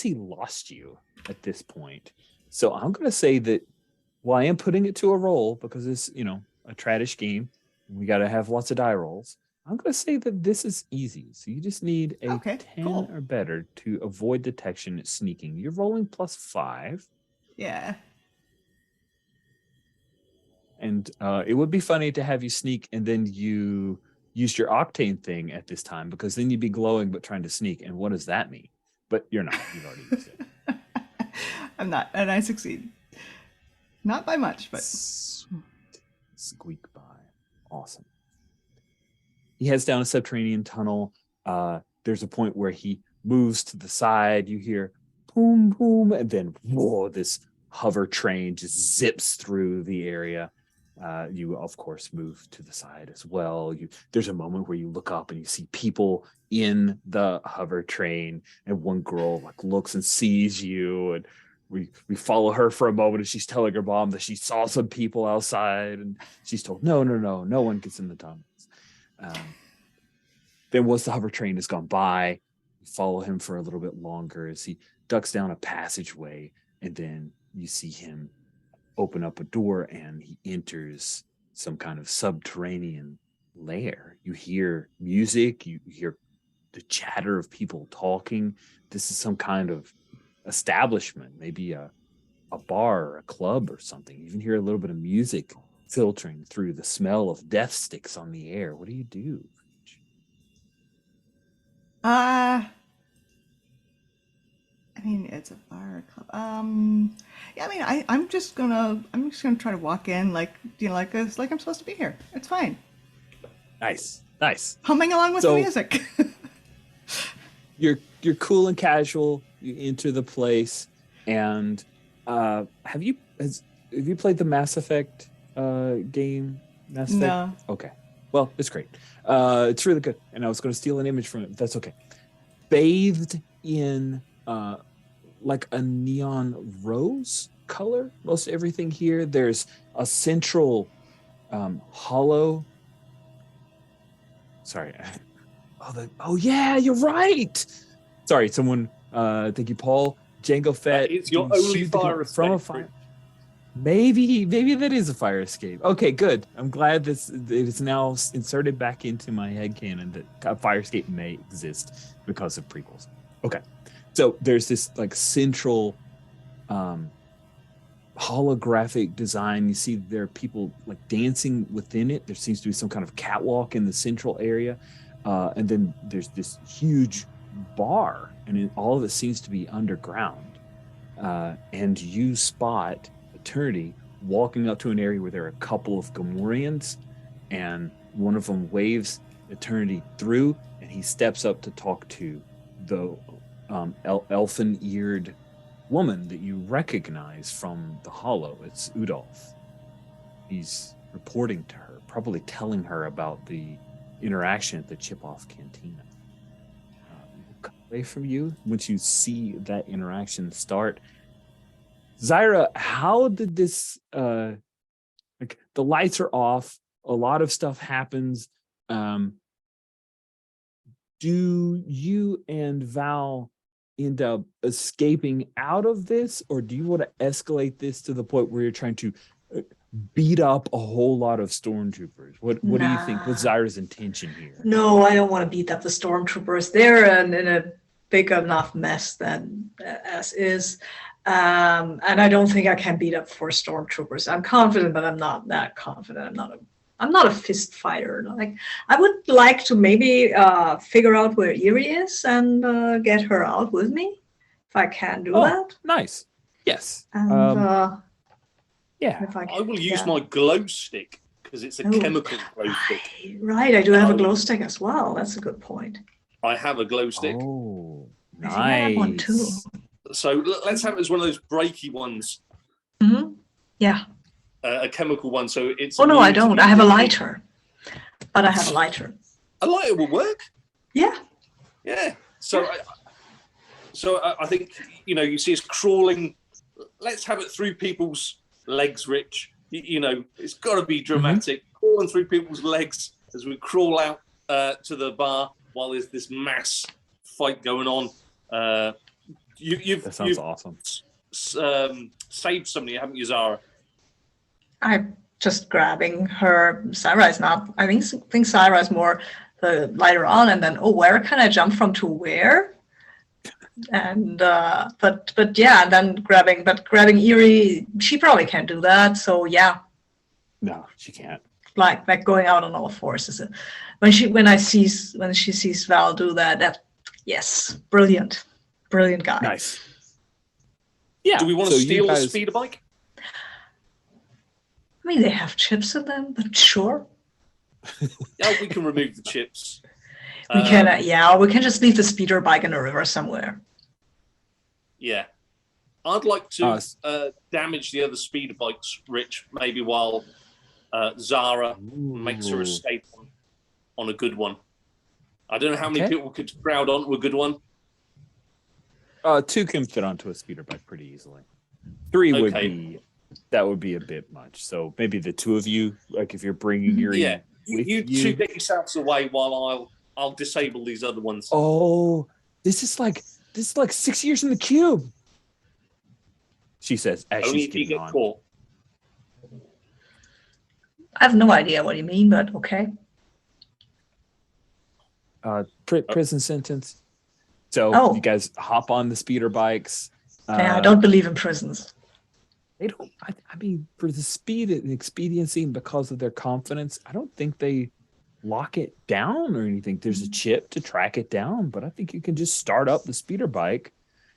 he lost you at this point. So I'm going to say that, I am putting it to a roll because it's, a tradish game. We got to have lots of die rolls. I'm going to say that this is easy. So you just need a 10 or better to avoid detection at sneaking. You're rolling plus 5. Yeah. And it would be funny to have you sneak and then you used your octane thing at this time, because then you'd be glowing but trying to sneak. And what does that mean? But you're not. You've already used it. I'm not, and I succeed. Not by much, but Squeak by. Awesome. He heads down a subterranean tunnel. There's a point where he moves to the side. You hear boom, boom, and then whoa, this hover train just zips through the area. You, of course, move to the side as well. There's a moment where you look up and you see people in the hover train, and one girl like looks and sees you, and we follow her for a moment, and she's telling her mom that she saw some people outside, and she's told, no one gets in the tunnels. Then once the hover train has gone by, you follow him for a little bit longer as he ducks down a passageway, and then you see him open up a door and he enters some kind of subterranean lair. You hear music, you hear the chatter of people talking. This is some kind of establishment, maybe a bar or a club or something. You even hear a little bit of music filtering through, the smell of death sticks on the air. What do you do? I mean, it's a bar or club. Yeah, I mean, I'm just gonna try to walk in like, like I'm supposed to be here. It's fine. Nice. Humming along with the music. You're cool and casual. You enter the place, and have you played the Mass Effect game? Mass Effect? No. Okay. Well, it's great. It's really good. And I was going to steal an image from it, but that's okay. Bathed in like a neon rose color, most everything here. There's a central hollow. Sorry. Oh yeah, you're right. Sorry, someone. Thank you, Paul. Django Fett. It's your only fire from a fire. Maybe that is a fire escape. Okay, good. I'm glad it is now inserted back into my headcanon that a fire escape may exist because of prequels. Okay, so there's this like central holographic design. You see there are people like dancing within it. There seems to be some kind of catwalk in the central area, and then there's this huge bar, and all of it seems to be underground. And you spot Eternity walking up to an area where there are a couple of Gamorreans, and one of them waves Eternity through, and he steps up to talk to the elfin-eared woman that you recognize from the Hollow. It's Udolph. He's reporting to her, probably telling her about the interaction at the Chip-Off Cantina. Cut away from you once you see that interaction start. Zyra, how did this like the lights are off, a lot of stuff happens. Do you and Val end up escaping out of this, or do you want to escalate this to the point where you're trying to beat up a whole lot of stormtroopers? What do you think? What's Zyra's intention here? No, I don't want to beat up the stormtroopers. They're in a big enough mess than as is. And I don't think I can beat up 4 stormtroopers. I'm confident, but I'm not that confident. I'm not a fist fighter. Like, I would like to maybe figure out where Eerie is and get her out with me, if I can do that. Nice. Yes. And yeah. if I will use my glow stick because it's a chemical glow stick. Right, I do have a glow stick as well. That's a good point. I have a glow stick. Oh, I think I have one too. So let's have it as one of those breaky ones. Mm-hmm. Yeah. A chemical one. So it's. Oh no, I don't. I have a lighter. But I have a lighter. A lighter will work. Yeah. Yeah. So I think you see us crawling. Let's have it through people's legs, Rich. It's got to be dramatic. Crawling through people's legs as we crawl out to the bar while there's this mass fight going on. That sounds awesome. Saved somebody, haven't you, Zara? I'm just grabbing her. Syra is not. I think Syra is more the lighter on, and then where can I jump from to where? And but yeah, and then grabbing Eerie. She probably can't do that. So yeah. No, she can't. like going out on all fours. When she sees Val do that, yes, brilliant guy. Nice. Yeah. Do we want to so you steal the guys- speeder bike? I mean, they have chips in them, but sure. Yeah, we can remove the chips. We can, we can just leave the speeder bike in a river somewhere. Yeah. I'd like to damage the other speeder bikes, Rich, maybe while Zara makes her escape on a good one. I don't know how many people could crowd onto a good one. 2 can fit onto a speeder bike pretty easily. 3 would be a bit much. So maybe the 2 of you, like if you're bringing your you two get yourselves away while I'll disable these other ones. Oh, this is like 6 years in the cube. She says as Only she's if you getting get on. caught. I have no idea what you mean, but okay. Prison sentence. So you guys hop on the speeder bikes. I don't believe in prisons. They don't. I mean, for the speed and expediency, and because of their confidence, I don't think they lock it down or anything. There's a chip to track it down, but I think you can just start up the speeder bike.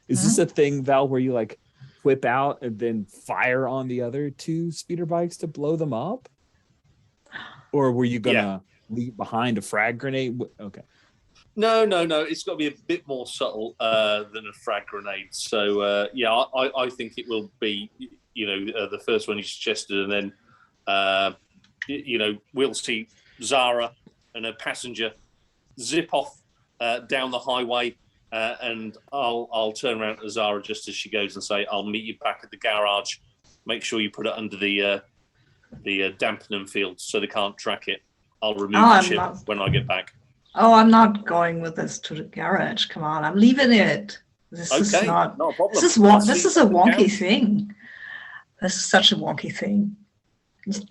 Is this a thing, Val, where you like whip out and then fire on the other 2 speeder bikes to blow them up? Or were you gonna leave behind a frag grenade? Okay. No. It's got to be a bit more subtle than a frag grenade. So I think it will be, the first one you suggested, and then, we'll see Zara and her passenger zip off down the highway, and I'll turn around to Zara just as she goes and say, "I'll meet you back at the garage. Make sure you put it under the dampening field so they can't track it. I'll remove the chip when I get back." Oh, I'm not going with this to the garage. Come on, I'm leaving it. This is not a problem. This is a wonky thing. This is such a wonky thing.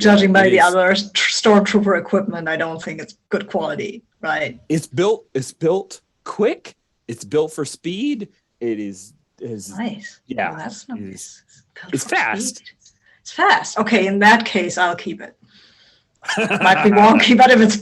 Judging by the other stormtrooper equipment, I don't think it's good quality, right? It's built quick. It's built for speed. It is nice. Yeah, well, that's nice. It's fast. Speed. It's fast. Okay, in that case, I'll keep it. It might be wonky, but if it's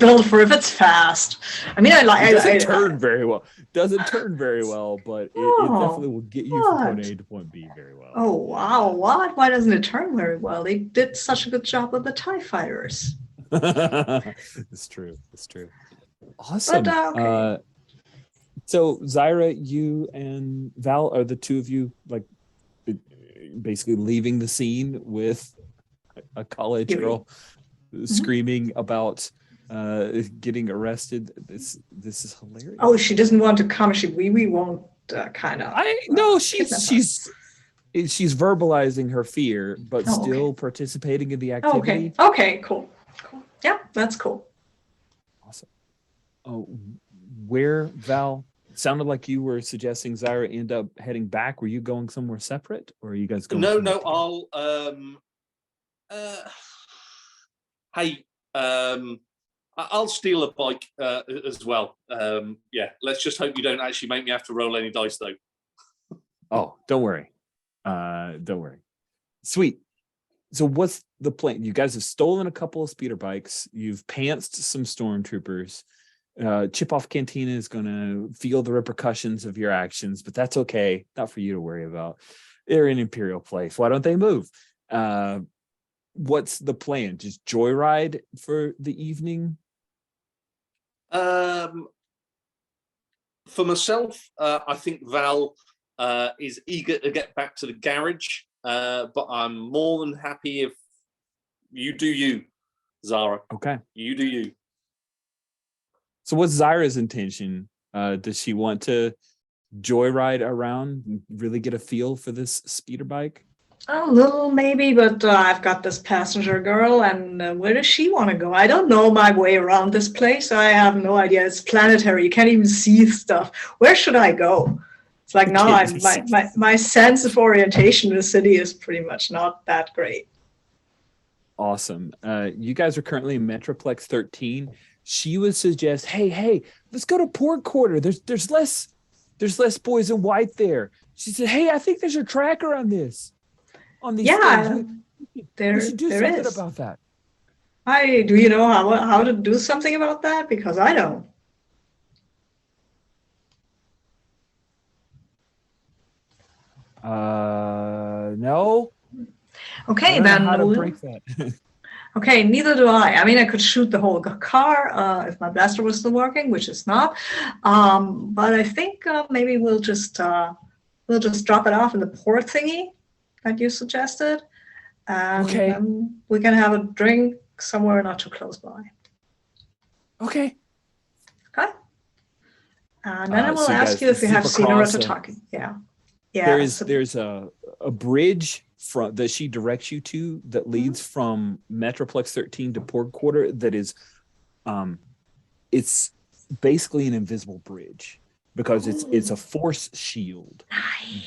fast. I mean, it doesn't turn very well. Doesn't turn very well, but it definitely will get you from point A to point B very well. Oh wow! What? Why doesn't it turn very well? They did such a good job with the TIE fighters. It's true. Awesome. But, so Zyra, you and Val are the 2 of you like basically leaving the scene with a college girl screaming about getting arrested. This is hilarious. Oh, she doesn't want to come. We won't kind of. She's verbalizing her fear, but still participating in the activity. Okay, cool. Yeah, that's cool. Awesome. Oh, where, Val? It sounded like you were suggesting Zyra end up heading back. Were you going somewhere separate, or are you guys going? No. I'll steal a bike as well. Let's just hope you don't actually make me have to roll any dice, though. Oh, don't worry. Sweet. So what's the plan? You guys have stolen a couple of speeder bikes. You've pantsed some stormtroopers. Chip Off Cantina is going to feel the repercussions of your actions, but that's okay. Not for you to worry about. They're in Imperial place. Why don't they move? What's the plan? Just joyride for the evening? For myself, I think Val is eager to get back to the garage, but I'm more than happy if you do you, Zara. Okay. You do you. So what's Zyra's intention? Does she want to joyride around and really get a feel for this speeder bike? A little maybe, but I've got this passenger girl, and where does she want to go? I don't know my way around this place. I have no idea. It's planetary. You can't even see stuff. Where should I go? It's like now my sense of orientation in the city is pretty much not that great. Awesome. You guys are currently in Metroplex 13. She would suggest, hey, let's go to Port Quarter. There's less boys in white there. She said, hey, I think there's a tracker on this. On these things. We should do something about that. Do you know how to do something about that? Because I don't. No. I Okay, don't know then how to break that. okay, neither do I. I mean, I could shoot the whole car if my blaster was still working, which is not. But I think maybe we'll just drop it off in the port thingy that you suggested, and Okay. then we can have a drink somewhere not too close by. Okay. Okay. And then I will So you ask guys you if you zip have seen her at across the a- talking. Yeah. Yeah. There's a bridge that she directs you to that leads from Metroplex 13 to Port Quarter that is it's basically an invisible bridge because it's a force shield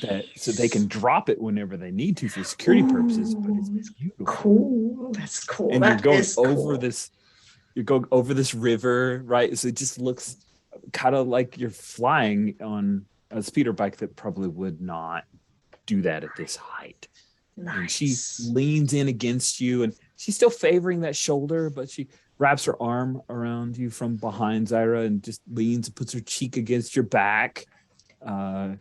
that so they can drop it whenever they need to for security purposes, but it's beautiful. Cool. That's cool. And That you're going is over cool. this river, right? So it just looks kind of like you're flying on a speeder bike that probably would not do that at this height. Nice. And she leans in against you, and she's still favoring that shoulder, but she wraps her arm around you from behind, Zyra, and just leans and puts her cheek against your back. And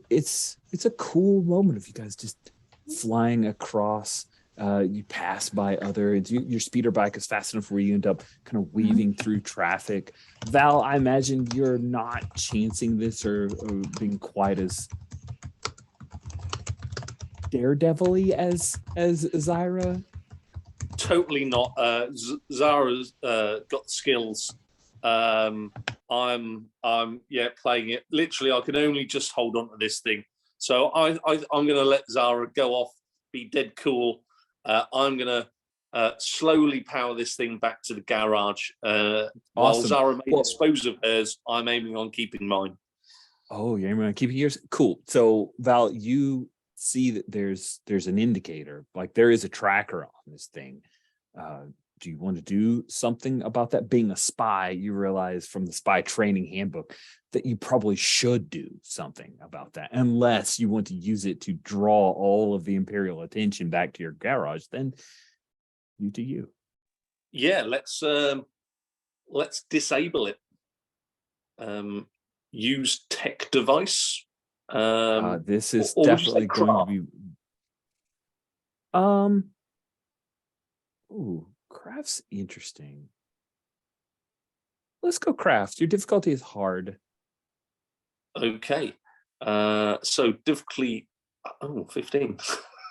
it's a cool moment of you guys just flying across. You pass by your speeder bike is fast enough where you end up kind of weaving through traffic. Val, I imagine you're not chancing this or being quite as daredevil-y as Zyra. Totally not. Zara's got the skills. I'm playing it. Literally, I can only just hold on to this thing. So I'm going to let Zara go off, be dead cool. I'm going to slowly power this thing back to the garage. While Awesome. Zara may dispose of hers, I'm aiming on keeping mine. Oh, you're aiming on keeping yours? Cool. So Val, you see that there's an indicator, like there is a tracker on this thing. Do you want to do something about that? Being a spy, you realize from the spy training handbook that you probably should do something about that, unless you want to use it to draw all of the Imperial attention back to your garage. Then you do you. Yeah, let's disable it. Use tech device. This is or would you say definitely going to be. Ooh, craft's interesting. Let's go craft. Your difficulty is hard. Okay. So difficulty 15.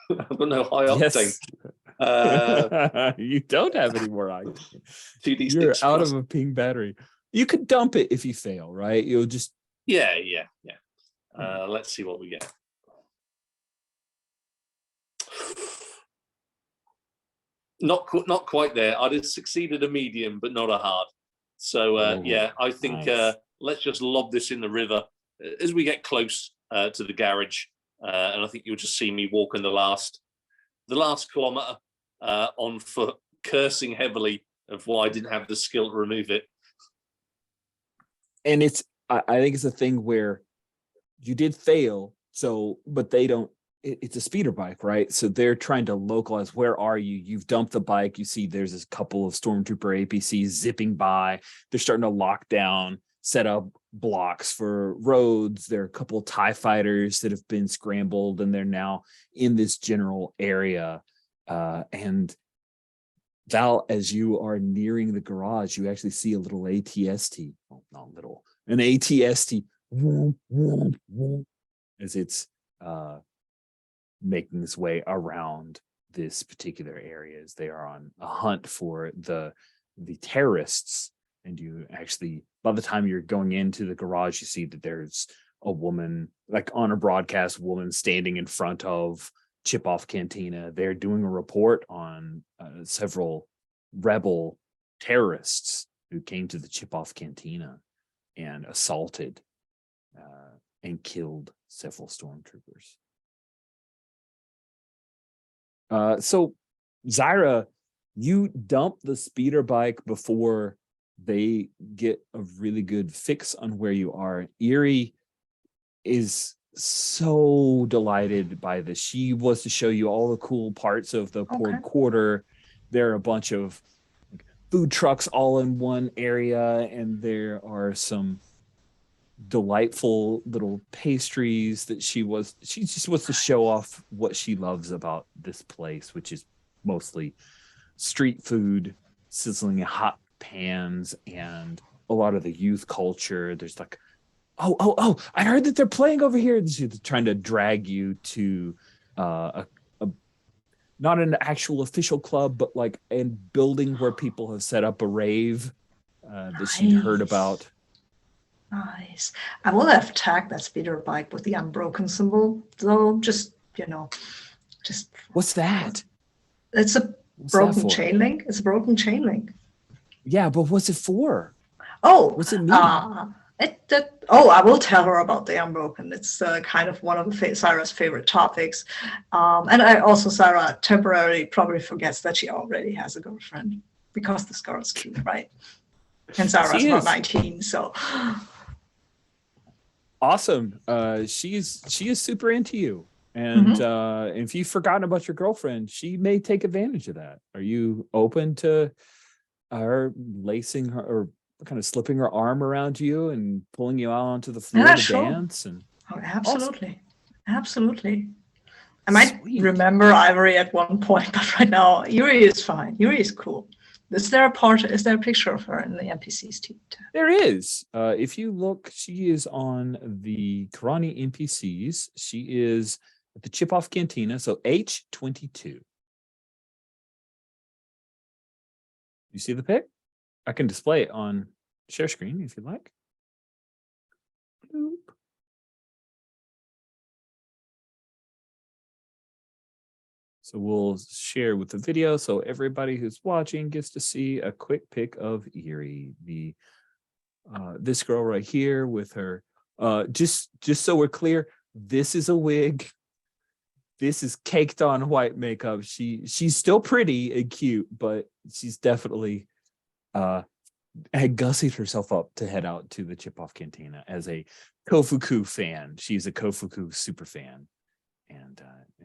I've got no high octane. Yes. You don't have any more octane. 2d6 You're out plus. of a ping battery. You could dump it if you fail, right? You'll just Yeah. Let's see what we get. Not quite there. I'd have succeeded a medium, but not a hard. So I think nice. let's just lob this in the river as we get close to the garage, and I think you'll just see me walking the last kilometer on foot, cursing heavily of why I didn't have the skill to remove it. And I think it's a thing where you did fail, but they don't. It's a speeder bike, right? So they're trying to localize. Where are you? You've dumped the bike. You see there's this couple of stormtrooper APCs zipping by. They're starting to lock down, set up blocks for roads. There are a couple of TIE fighters that have been scrambled, and they're now in this general area. And Val, as you are nearing the garage, you actually see a little ATST. Well, not little, an ATST. As it's making its way around this particular area, as they are on a hunt for the terrorists. And you actually, by the time you're going into the garage, you see that there's a woman, like on a broadcast, woman standing in front of Chip-Off Cantina. They're doing a report on several rebel terrorists who came to the Chip-Off Cantina and assaulted and killed several stormtroopers. So Zyra, you dump the speeder bike before they get a really good fix on where you are. Eerie is so delighted by this. She wants to show you all the cool parts of the Port Quarter. there are a bunch of food trucks all in one area, and there are some delightful little pastries that she just wants to show off what she loves about this place, which is mostly street food, sizzling in hot pans, and a lot of the youth culture. There's like, oh, I heard that they're playing over here. She's trying to drag you to a not an actual official club, but like a building where people have set up a rave that she'd heard about. Nice. I will have tagged that speeder bike with the unbroken symbol, though. Just just. What's that? It's a broken chain link. It's a broken chain link. Yeah, but what's it for? Oh, what's it mean? I will tell her about the unbroken. It's kind of one of Sarah's favorite topics. And Sarah temporarily probably forgets that she already has a girlfriend because this girl's cute, right? And Sarah's not 19, so. Awesome. She is super into you. And if you've forgotten about your girlfriend, she may take advantage of that. Are you open to her lacing her or kind of slipping her arm around you and pulling you out onto the floor to dance? And absolutely. Absolutely. I might remember Ivory at one point, but right now Yuri is fine. Yuri is cool. Is there a picture of her in the NPCs team? There is. If you look, she is on the Karani NPCs. She is at the Chip Off Cantina, so H22. You see the pic? I can display it on share screen if you'd like. Bloop. So we'll share with the video so everybody who's watching gets to see a quick pic of Eerie, this girl right here with her. Just so we're clear, this is a wig. This is caked on white makeup. She's still pretty and cute, but she's definitely had gussied herself up to head out to the Chip Off Cantina as a Kofuku fan. She's a Kofuku super fan, and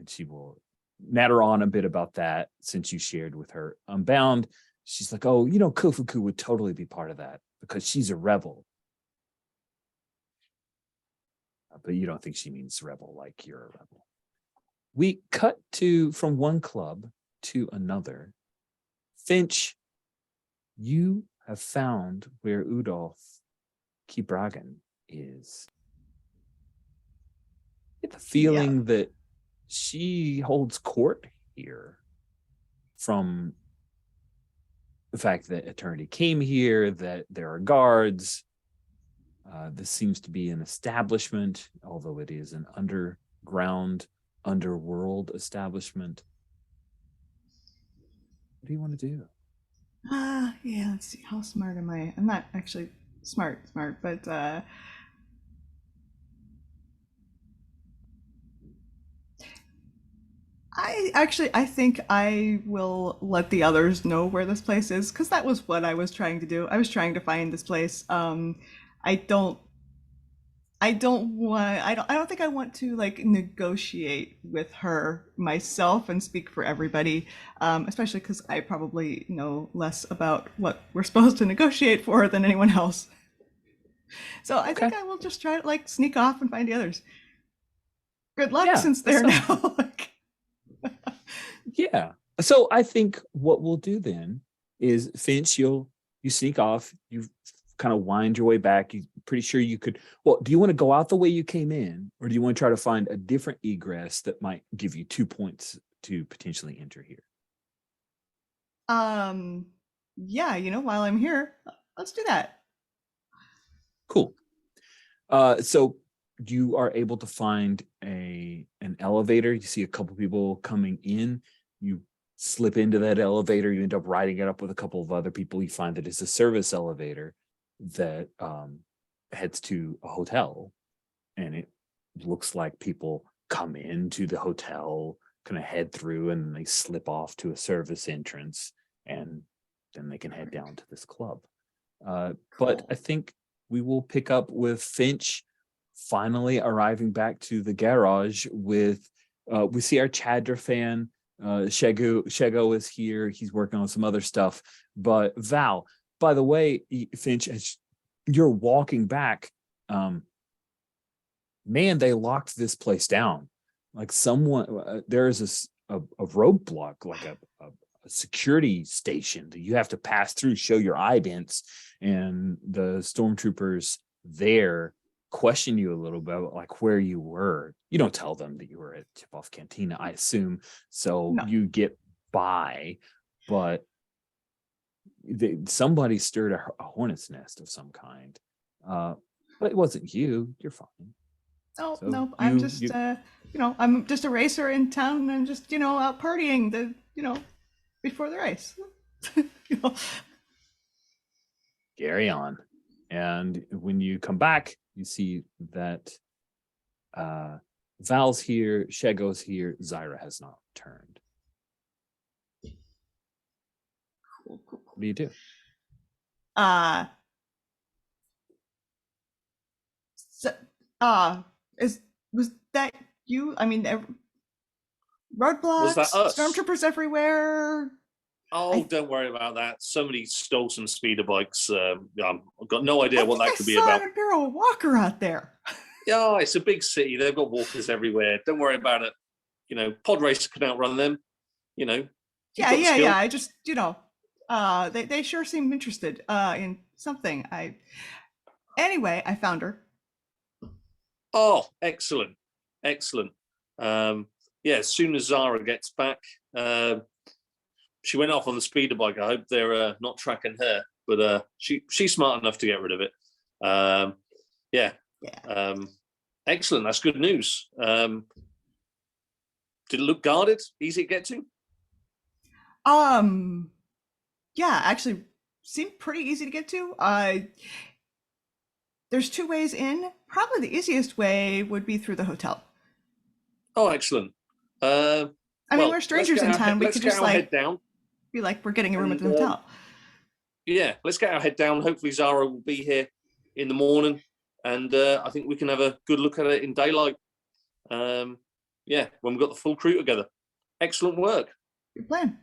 she will natter on a bit about that since you shared with her Unbound. She's like, oh, Kofuku would totally be part of that because she's a rebel. But you don't think she means rebel like you're a rebel. We cut from one club to another. Finch, you have found where Udolf Kibragan is. I get the feeling that she holds court here from the fact that Eternity came here, that there are guards. This seems to be an establishment, although it is an underworld establishment. What do you want to do? Yeah, let's see. How smart am I? I'm not actually smart, but I think I will let the others know where this place is, because that was what I was trying to do. I was trying to find this place. I don't think I want to like negotiate with her myself and speak for everybody, especially because I probably know less about what we're supposed to negotiate for than anyone else. So I think I will just try to like sneak off and find the others. Good luck, since they're now. Yeah. So I think what we'll do then is, Finch, you sneak off, you kind of wind your way back. You're pretty sure you could. Well, do you want to go out the way you came in, or do you want to try to find a different egress that might give you 2 points to potentially enter here? Yeah, while I'm here, let's do that. Cool. So you are able to find an elevator. You see a couple people coming in. You slip into that elevator. You end up riding it up with a couple of other people. You find that it's a service elevator that heads to a hotel, and it looks like people come into the hotel, kind of head through, and then they slip off to a service entrance, and then they can head down to this club. But I think we will pick up with Finch finally arriving back to the garage with we see our Chadra fan Shego is here. He's working on some other stuff. But Val, by the way, Finch, as you're walking back, man, they locked this place down. Like someone, there is a roadblock, like a security station that you have to pass through, show your idents, and the stormtroopers there question you a little bit about like where you were. You don't tell them that you were at Tip-Off Cantina, I assume. So No. you get by, but somebody stirred a hornet's nest of some kind. But it wasn't you. You're fine. Oh, So no, I'm just, I'm just a racer in town and just, out partying before the race. You know. Carry on. And when you come back, you see that Val's here, Shego's here, Zyra has not returned. Cool. What do you do? Was that you? I mean, roadblocks, Was that us? stormtroopers everywhere. Oh, don't worry about that. Somebody stole some speeder bikes. I've got no idea what that could be I saw about. an imperial walker out there. Yeah, it's a big city. They've got walkers everywhere. Don't worry about it. Pod racer can outrun them. You've got the skill. I just, they sure seem interested in something. Anyway, I found her. Oh, excellent. As soon as Zara gets back, she went off on the speeder bike. I hope they're not tracking her, but she's smart enough to get rid of it. Excellent. That's good news. Did it look guarded? Easy to get to? Yeah, actually seemed pretty easy to get to. There's 2 ways in. Probably the easiest way would be through the hotel. Oh, excellent. I mean, we're strangers in town. We could just head down. Be like, we're getting a room at the hotel. Yeah, let's get our head down. Hopefully Zara will be here in the morning, and I think we can have a good look at it in daylight. When we've got the full crew together. Excellent work. Good plan.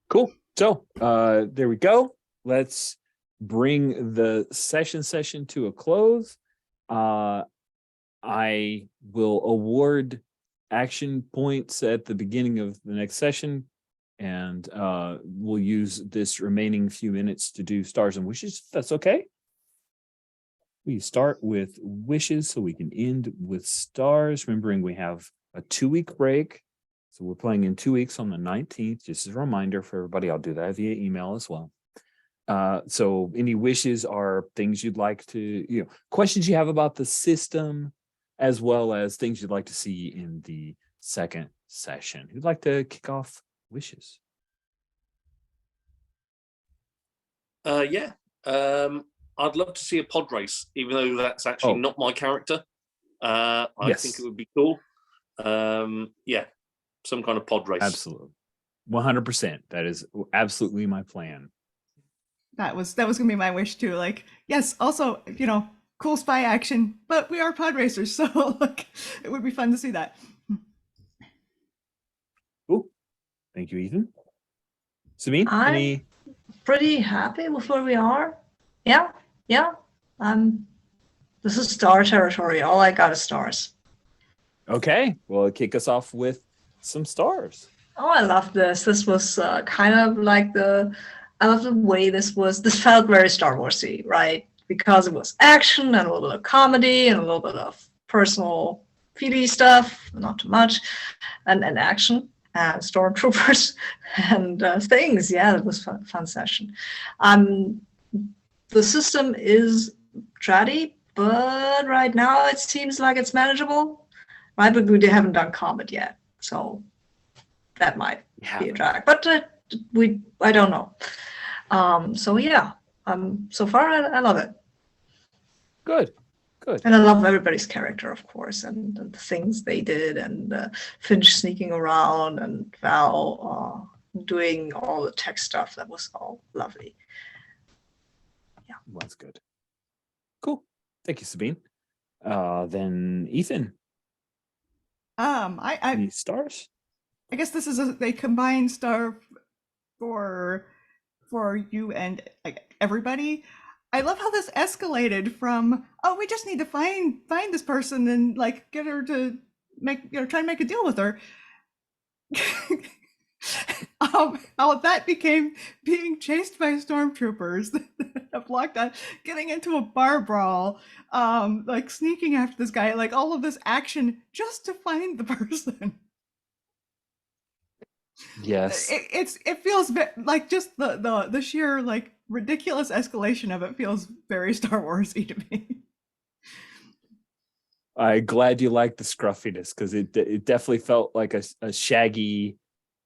Cool. So there we go. Let's bring the session to a close. I will award action points at the beginning of the next session, and we'll use this remaining few minutes to do stars and wishes, if that's okay. We start with wishes so we can end with stars, remembering we have a 2-week break. So we're playing in 2 weeks on the 19th. Just as a reminder for everybody, I'll do that via email as well. So any wishes are things you'd like to, questions you have about the system, as well as things you'd like to see in the second session. Who'd like to kick off wishes? I'd love to see a pod race, even though that's actually not my character. I think it would be cool. Some kind of pod race. Absolutely. 100%. That is absolutely my plan. That was gonna be my wish too. Like, yes, also, cool spy action, but we are pod racers, so it would be fun to see that. Cool. Thank you, Ethan. Sabine, I'm pretty happy with where we are. Yeah. This is star territory. All I got is stars. Okay. Well, kick us off with some stars. Oh, I love this. This was kind of like I love the way this felt very Star Wars-y, right? Because it was action and a little bit of comedy and a little bit of personal feely stuff, not too much, and action and stormtroopers and things. Yeah, it was fun session. The system is chatty, but right now it seems like it's manageable, right? But we haven't done combat yet, so that might be a drag. But I don't know. So far I love it. Good. And I love everybody's character, of course, and the things they did, and Finch sneaking around, and Val doing all the tech stuff. That was all lovely. Yeah, was good. Cool. Thank you, Sabine. Then Ethan. I Any stars? I guess this is they combine stuff for you and like everybody. I love how this escalated from, oh, we just need to find this person and like get her to try and make a deal with her. How that became being chased by stormtroopers that blocked out, getting into a bar brawl, like sneaking after this guy, like all of this action just to find the person. Yes. It feels like just the sheer like ridiculous escalation of it feels very Star Warsy to me. I'm glad you like the scruffiness, because it definitely felt like a shaggy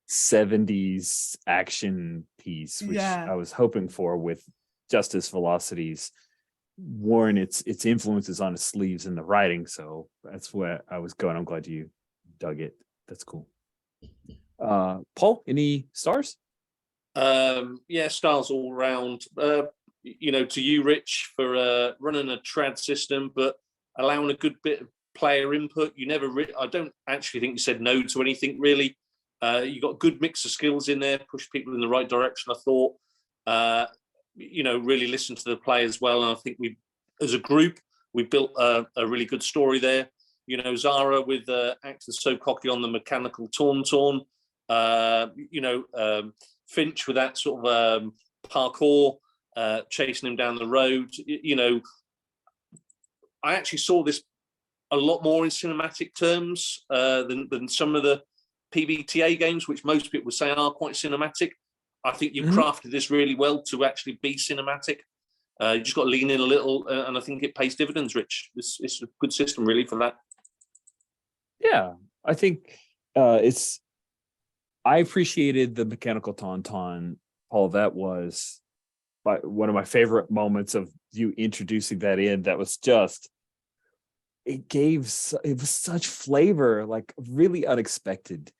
70s action piece, which Yeah. I was hoping for, with Justice Velocity's worn its influences on his sleeves in the writing. So that's where I was going. I'm glad you dug it. That's cool. Paul, any stars? Yeah, stars all round. You know, to you, Rich, for running a trad system, but allowing a good bit of player input. You never, I don't actually think you said no to anything really. You got a good mix of skills in there, push people in the right direction. I thought, you know, really listen to the players well, and I think we, as a group, we built a really good story there. You know, Zara with acting so cocky on the mechanical tauntaun. You know, Finch with that sort of parkour, chasing him down the road. You know, I actually saw this a lot more in cinematic terms than some of the PBTA games, which most people would say are quite cinematic. I think you've crafted this really well to actually be cinematic. You just got to lean in a little, and I think it pays dividends, Rich. It's a good system, really, for that. Yeah, I think I appreciated the mechanical tauntaun, Paul. That was one of my favorite moments of you introducing that in. That was just, it was such flavor, like really unexpected.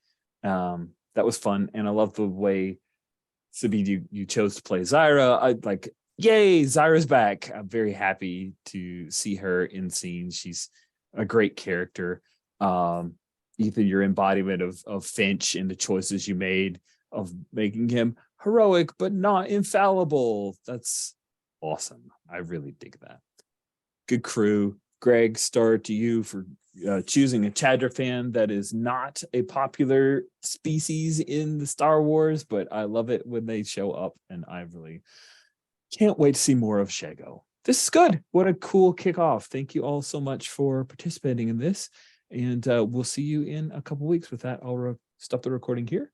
That was fun, and I love the way, Seedy, you chose to play Zyra. I like, yay, Zyra's back. I'm very happy to see her in Zsinj. She's a great character. Ethan, your embodiment of Finch and the choices you made of making him heroic but not infallible. That's awesome. I really dig that. Good crew. Greg, star to you for choosing a Chadra fan that is not a popular species in the Star Wars, but I love it when they show up, and I really can't wait to see more of Shago. This is good. What a cool kickoff. Thank you all so much for participating in this, and we'll see you in a couple weeks. With that, I'll stop the recording here.